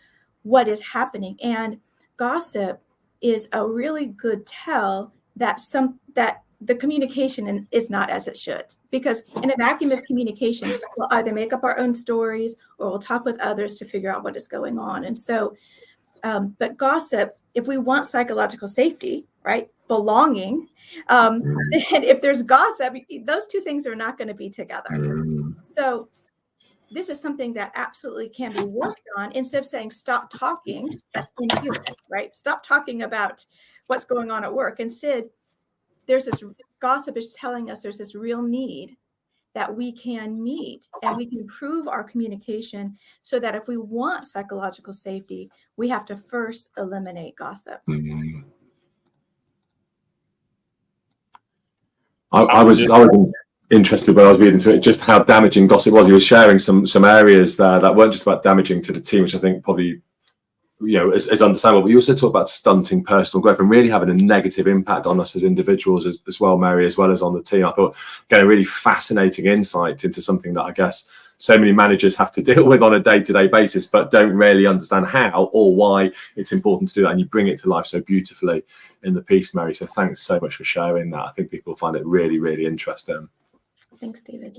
what is happening. And gossip is a really good tell that the communication is not as it should, because in a vacuum of communication, we'll either make up our own stories or we'll talk with others to figure out what is going on. And so, but gossip, if we want psychological safety, right, belonging, then if there's gossip, those two things are not going to be together. So this is something that absolutely can be worked on. Instead of saying, stop talking, that's inhuman, right? Stop talking about what's going on at work. Instead, there's this gossip is telling us there's this real need that we can meet, and we can improve our communication so that if we want psychological safety, we have to first eliminate gossip. I was interested when I was reading through it, just how damaging gossip was. You were sharing some areas there that weren't just about damaging to the team, which I think probably is understandable. But you also talk about stunting personal growth and really having a negative impact on us as individuals as well, Mary, as well as on the team. I thought, again, a really fascinating insight into something that I guess so many managers have to deal with on a day-to-day basis, but don't really understand how or why it's important to do that. And you bring it to life so beautifully in the piece, Mary. So thanks so much for sharing that. I think people find it really, really interesting. Thanks, David.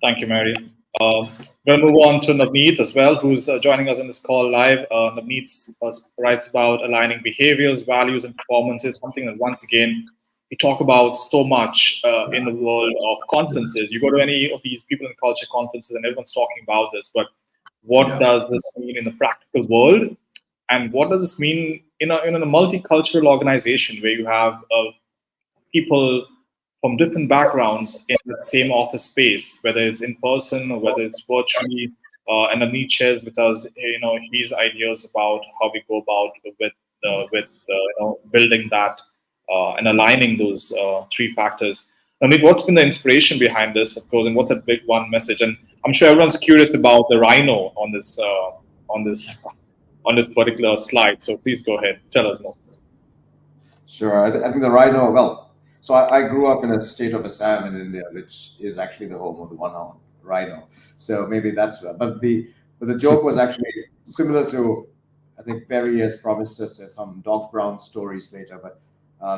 Thank you, Mary. We're going to move on to Navneet as well, who's joining us on this call live. Navneet writes about aligning behaviors, values, and performances, something that, once again, we talk about so much in the world of conferences. You go to any of these people in culture conferences and everyone's talking about this, but what does this mean in the practical world? And what does this mean in a multicultural organization where you have people from different backgrounds in the same office space, whether it's in person or whether it's virtually, and Navneet shares with us, his ideas about how we go about with building that and aligning those three factors. Navneet, what's been the inspiration behind this, of course, and what's a big one message? And I'm sure everyone's curious about the rhino on this particular slide. So please go ahead, tell us more. Sure, I think the rhino. Well. So I grew up in a state of Assam in India, which is actually the home of the one-horned rhino. So maybe that's where. But the joke was actually similar to, I think Perry has promised us some Doc Brown stories later. But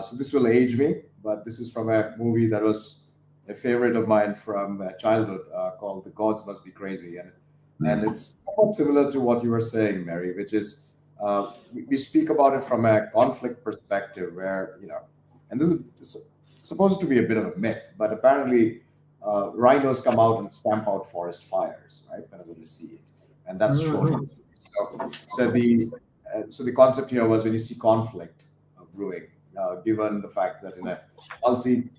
so this will age me. But this is from a movie that was a favorite of mine from childhood called The Gods Must Be Crazy, and it's somewhat similar to what you were saying, Mary, which is we speak about it from a conflict perspective, where and this is supposed to be a bit of a myth, but apparently rhinos come out and stamp out forest fires, right? Whenever we see it, and that's short. So the concept here was when you see conflict brewing, given the fact that in a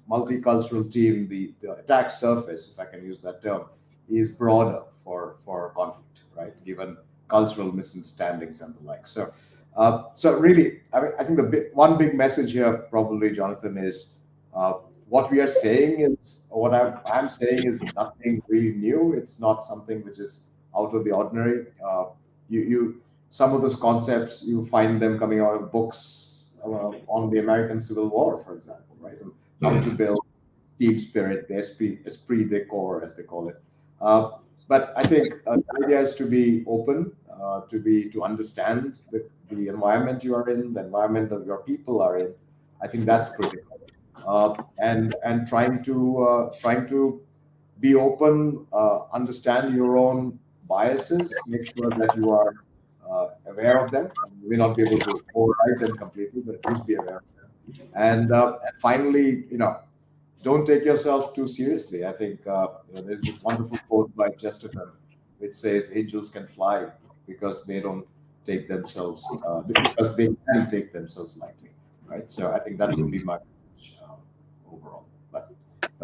multicultural team, the attack surface, if I can use that term, is broader for conflict, right? Given cultural misunderstandings and the like. So really, I think one big message here, probably, Jonathan, is what we are saying is, or what I'm saying is nothing really new. It's not something which is out of the ordinary. Some of those concepts, you find them coming out of books on the American Civil War, for example, right? How to build team spirit, the esprit de corps, as they call it. But I think the idea is to be open, to understand the environment you are in, the environment that your people are in. I think that's critical, and trying to be open, understand your own biases, make sure that you are aware of them. You may not be able to override them completely, but at least be aware of them. And finally, don't take yourself too seriously. I think there's this wonderful quote by Chesterton which says angels can fly because they don't take themselves because they can take themselves lightly, right? So I think that would be my message overall. But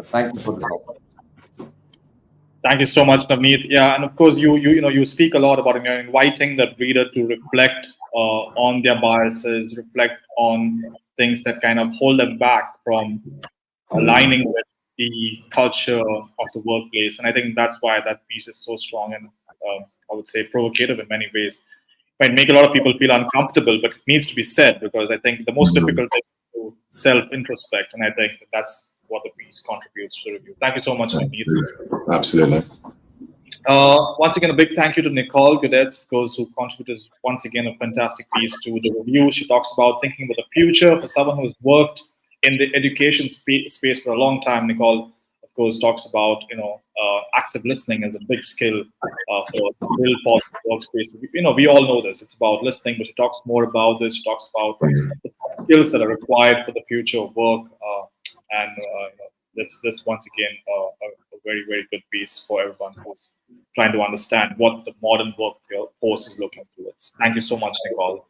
thank you for the help. Thank you so much, Navneet. Yeah, and of course, you speak a lot about inviting the reader to reflect on their biases, reflect on things that kind of hold them back from aligning with the culture of the workplace. And I think that's why that piece is so strong and I would say provocative in many ways. It might make a lot of people feel uncomfortable, but it needs to be said, because I think the most difficult thing is to self-introspect, and I think that's what the piece contributes to the review. Thank you so much, Navneet. Absolutely. Once again, a big thank you to Nicole Godetz, of course, who contributed once again a fantastic piece to the review. She talks about thinking about the future for someone who's worked in the education space for a long time. Nicole, of course, talks about active listening as a big skill for build positive workspace. We all know this. It's about listening, but she talks more about this. She talks about the skills that are required for the future of work, and this once again a very, very good piece for everyone who's trying to understand what the modern workforce is looking towards. Thank you so much, Nicole.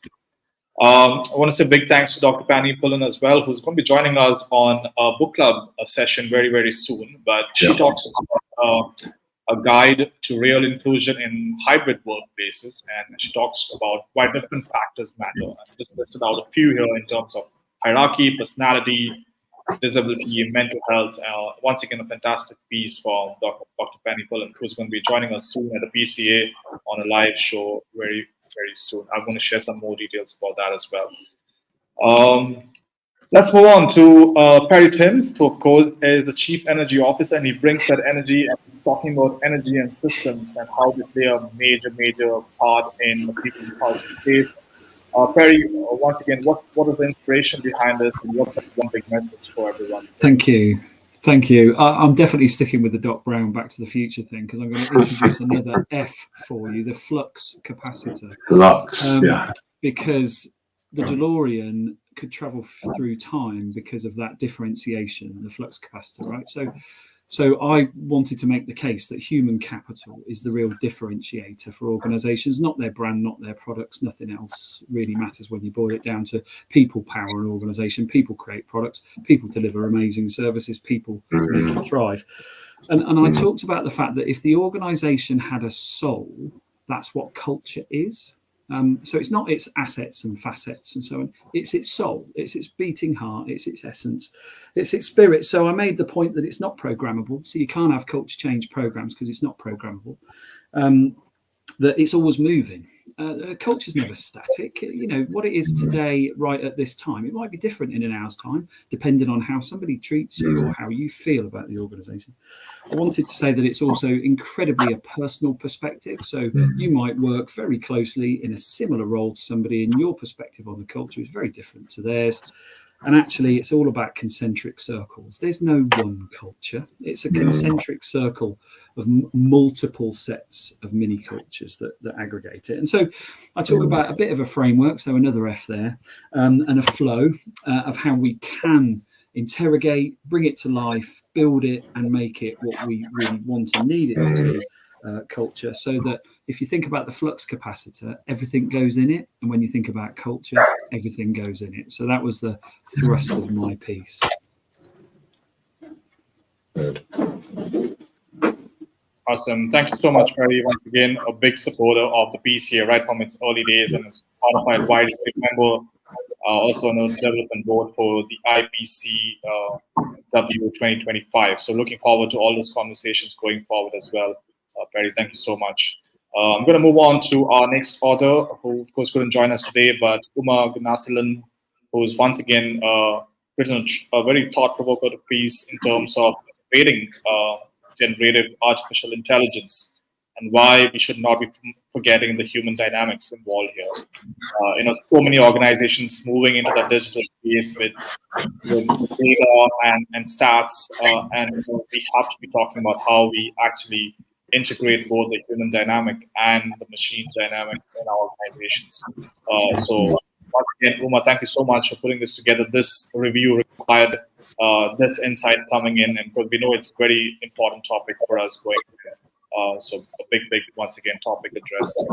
I want to say big thanks to Dr. Penny Pullen as well, who's going to be joining us on a book club session very, very soon. But she talks about a guide to real inclusion in hybrid workplaces, and she talks about why different factors matter. I just listed out a few here in terms of hierarchy, personality, disability, mental health. Once again, a fantastic piece from Dr. Penny Pullen, who's going to be joining us soon at the PCA on a live show very, very soon. I'm going to share some more details about that as well. Let's move on to Perry Timms, who of course is the Chief Energy Officer, and he brings that energy and talking about energy and systems and how they play a major part in the people and culture space. Perry, once again, what is the inspiration behind this, and what's one big message for everyone? Thank you. I'm definitely sticking with the Doc Brown Back to the Future thing, because I'm going to introduce another F for you, the flux capacitor. Flux, yeah. Because the DeLorean could travel through time because of that differentiation, the flux capacitor, right? So I wanted to make the case that human capital is the real differentiator for organizations, not their brand, not their products. Nothing else really matters when you boil it down to people power an organization. People create products, people deliver amazing services, people make it thrive. And I talked about the fact that if the organization had a soul, that's what culture is. So it's not its assets and facets and so on. It's its soul. It's its beating heart. It's its essence. It's its spirit. So I made the point that it's not programmable. So you can't have culture change programs because it's not programmable. That it's always moving. Culture's never static. You know, what it is today, right at this time, it might be different in an hour's time, depending on how somebody treats you or how you feel about the organization. I wanted to say that it's also incredibly a personal perspective. So you might work very closely in a similar role to somebody, and your perspective on the culture is very different to theirs. And actually, it's all about concentric circles. There's no one culture. It's a concentric circle of multiple sets of mini cultures that aggregate it. And so I talk about a bit of a framework, so another F there, and a flow of how we can interrogate, bring it to life, build it, and make it what we really want and need it to be. Culture, so that if you think about the flux capacitor, everything goes in it, and when you think about culture, everything goes in it. So that was the thrust of my piece. Awesome. Thank you so much, Perry. Once again, a big supporter of the piece here, right from its early days, and as part of my advisory member, also on the development board for the IPC W 2025. So looking forward to all these conversations going forward as well. Perry, thank you so much. I'm going to move on to our next author, who of course couldn't join us today, but Uma Gunasilan, who's once again written a very thought-provocative piece in terms of creating generative artificial intelligence and why we should not be forgetting the human dynamics involved here. So many organizations moving into the digital space with data and stats, and we have to be talking about how we actually integrate both the human dynamic and the machine dynamic in our organizations. So once again, Uma, thank you so much for putting this together. This review required this insight coming in, and because we know it's a very important topic for us going forward. So a big, once again, topic addressed.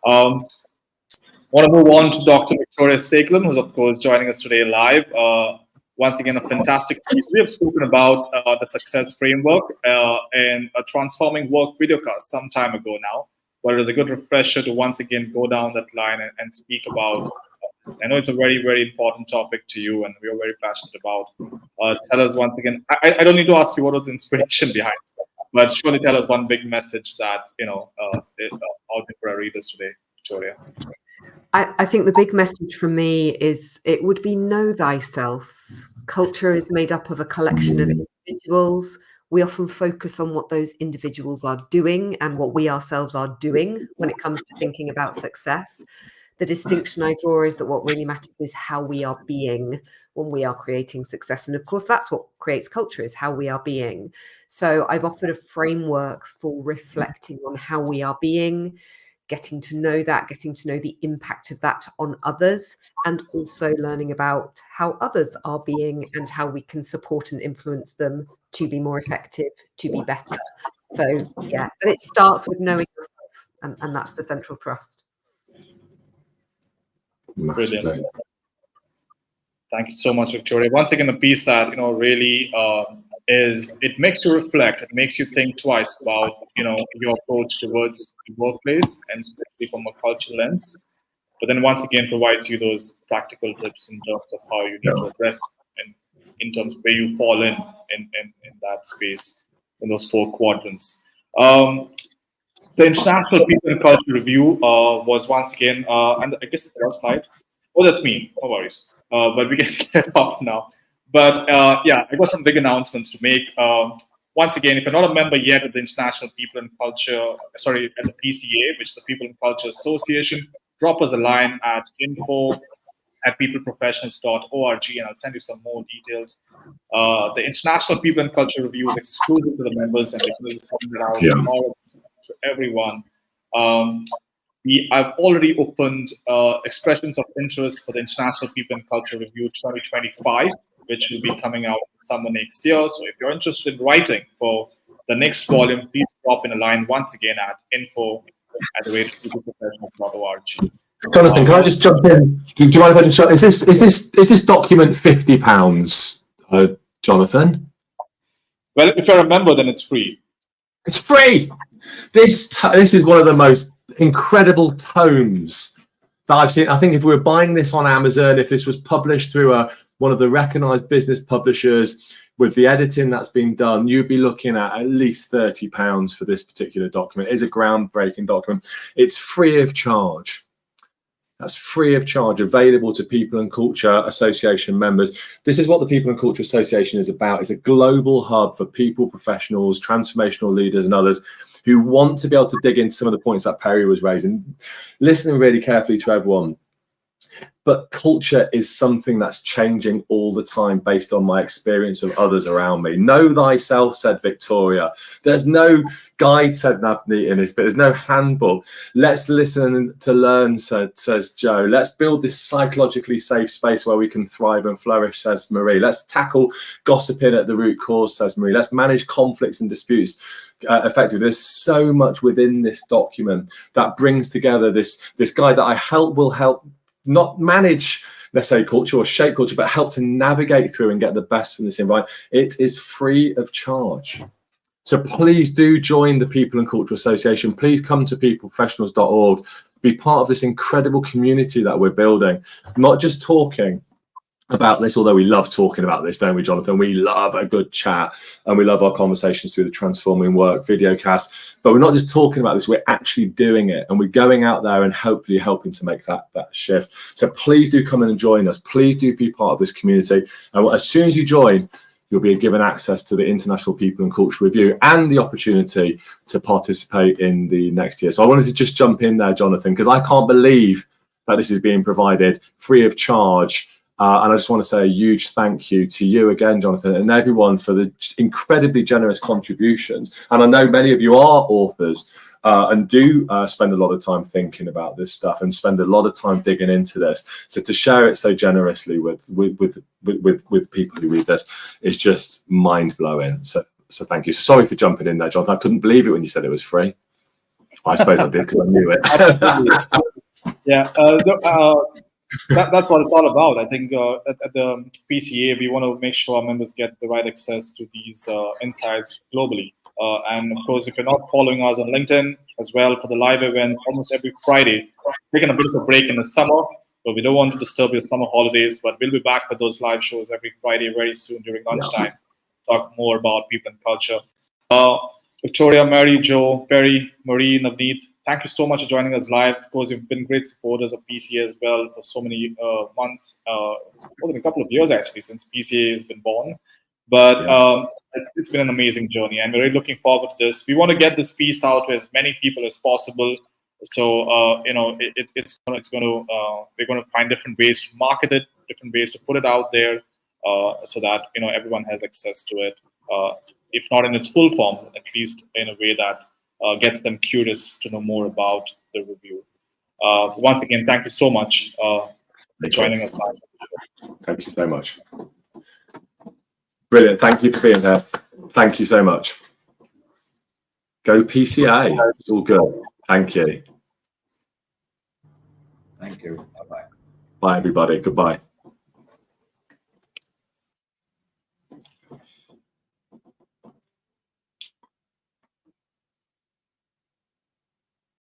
Want to move on to Dr. Victoria Stekeland, who's of course joining us today live. Once again, a fantastic piece. We have spoken about the success framework and a transforming work videocast some time ago now, but it was a good refresher to once again go down that line and speak about. I know it's a very, very important topic to you, and we are very passionate about. Tell us once again. I don't need to ask you what was the inspiration behind it, but surely tell us one big message that out there for our readers today, Victoria. I think the big message from me is it would be know thyself. Culture is made up of a collection of individuals. We often focus on what those individuals are doing and what we ourselves are doing when it comes to thinking about success. The distinction I draw is that what really matters is how we are being when we are creating success. And of course, that's what creates culture, is how we are being. So I've offered a framework for reflecting on how we are being, getting to know that, getting to know the impact of that on others, and also learning about how others are being and how we can support and influence them to be more effective, to be better. So yeah, but it starts with knowing yourself, and that's the central thrust. Brilliant. Thank you so much, Victoria. Once again, the piece that really is, it makes you reflect. It makes you think twice about your approach towards the workplace, and especially from a cultural lens. But then once again provides you those practical tips in terms of how you need to address and in terms of where you fall in that space, in those 4 quadrants. The International People and Culture Review was once again, and I guess it's the last slide. Oh, that's me. No worries. But we can get off now. But yeah, I got some big announcements to make. Once again, if you're not a member yet of the International People and Culture, sorry, at the PCA, which is the People and Culture Association, drop us a line at info@peopleprofessionals.org, and I'll send you some more details. The International People and Culture Review is exclusive to the members, and we will send it out tomorrow to everyone. I've already opened expressions of interest for the International People and Culture Review 2025, which will be coming out summer next year. So if you're interested in writing for the next volume, please drop in a line once again at info@peopleprofessionals.org. Jonathan, can I just jump in? Do you mind if I just? Is this document £50, Jonathan? Well, if you're a member, then it's free. It's free. This is one of the most incredible tomes that I've seen. I think if we were buying this on Amazon, if this was published through one of the recognized business publishers with the editing that's been done, you'd be looking at least £30 for this particular document. It is a groundbreaking document. It's free of charge. That's free of charge, available to People and Culture Association members. This is what the People and Culture Association is about. It's a global hub for people, professionals, transformational leaders and others who want to be able to dig into some of the points that Perry was raising, listening really carefully to everyone. But culture is something that's changing all the time based on my experience of others around me. Know thyself, said Victoria. There's no guide, said Navneet in this, but there's no handbook. Let's listen to learn, says Joe. Let's build this psychologically safe space where we can thrive and flourish, says Marie. Let's tackle gossiping at the root cause, says Marie. Let's manage conflicts and disputes effectively. There's so much within this document that brings together this guide that will help not manage necessarily culture or shape culture, but help to navigate through and get the best from this environment. It is free of charge. So please do join the People and Culture Association. Please come to peopleprofessionals.org. Be part of this incredible community that we're building. Not just talking about this, although we love talking about this, don't we, Jonathan? We love a good chat and we love our conversations through the Transforming Work videocast. But we're not just talking about this, we're actually doing it, and we're going out there and hopefully helping to make that shift. So please do come in and join us. Please do be part of this community. And as soon as you join, you'll be given access to the International People and Culture Review and the opportunity to participate in the next year. So I wanted to just jump in there, Jonathan, because I can't believe that this is being provided free of charge. And I just want to say a huge thank you to you again, Jonathan, and everyone for the incredibly generous contributions. And I know many of you are authors and do spend a lot of time thinking about this stuff and spend a lot of time digging into this. So to share it so generously with people who read this is just mind blowing. So thank you. So sorry for jumping in there, Jonathan. I couldn't believe it when you said it was free. I suppose I did because I knew it. Yeah. That's what it's all about. I think at the PCA, we want to make sure our members get the right access to these insights globally. And of course, if you're not following us on LinkedIn as well for the live events, almost every Friday, taking a bit of a break in the summer, so we don't want to disturb your summer holidays, but we'll be back for those live shows every Friday very soon during lunchtime. Talk more about people and culture. Victoria, Mary, Joe, Perry, Marie, Navneet, thank you so much for joining us live. Of course, you've been great supporters of PCA as well for so many months, more than a couple of years actually, since PCA has been born. But it's been an amazing journey, and we're really looking forward to this. We want to get this piece out to as many people as possible. So we're going to find different ways to market it, different ways to put it out there, so that everyone has access to it. If not in its full form, at least in a way that gets them curious to know more about the review. Once again, thank you so much for joining us live. Thank you so much. Brilliant. Thank you for being here. Thank you so much. Go PCA. It's all good. Thank you. Thank you. Bye-bye. Bye, everybody. Goodbye.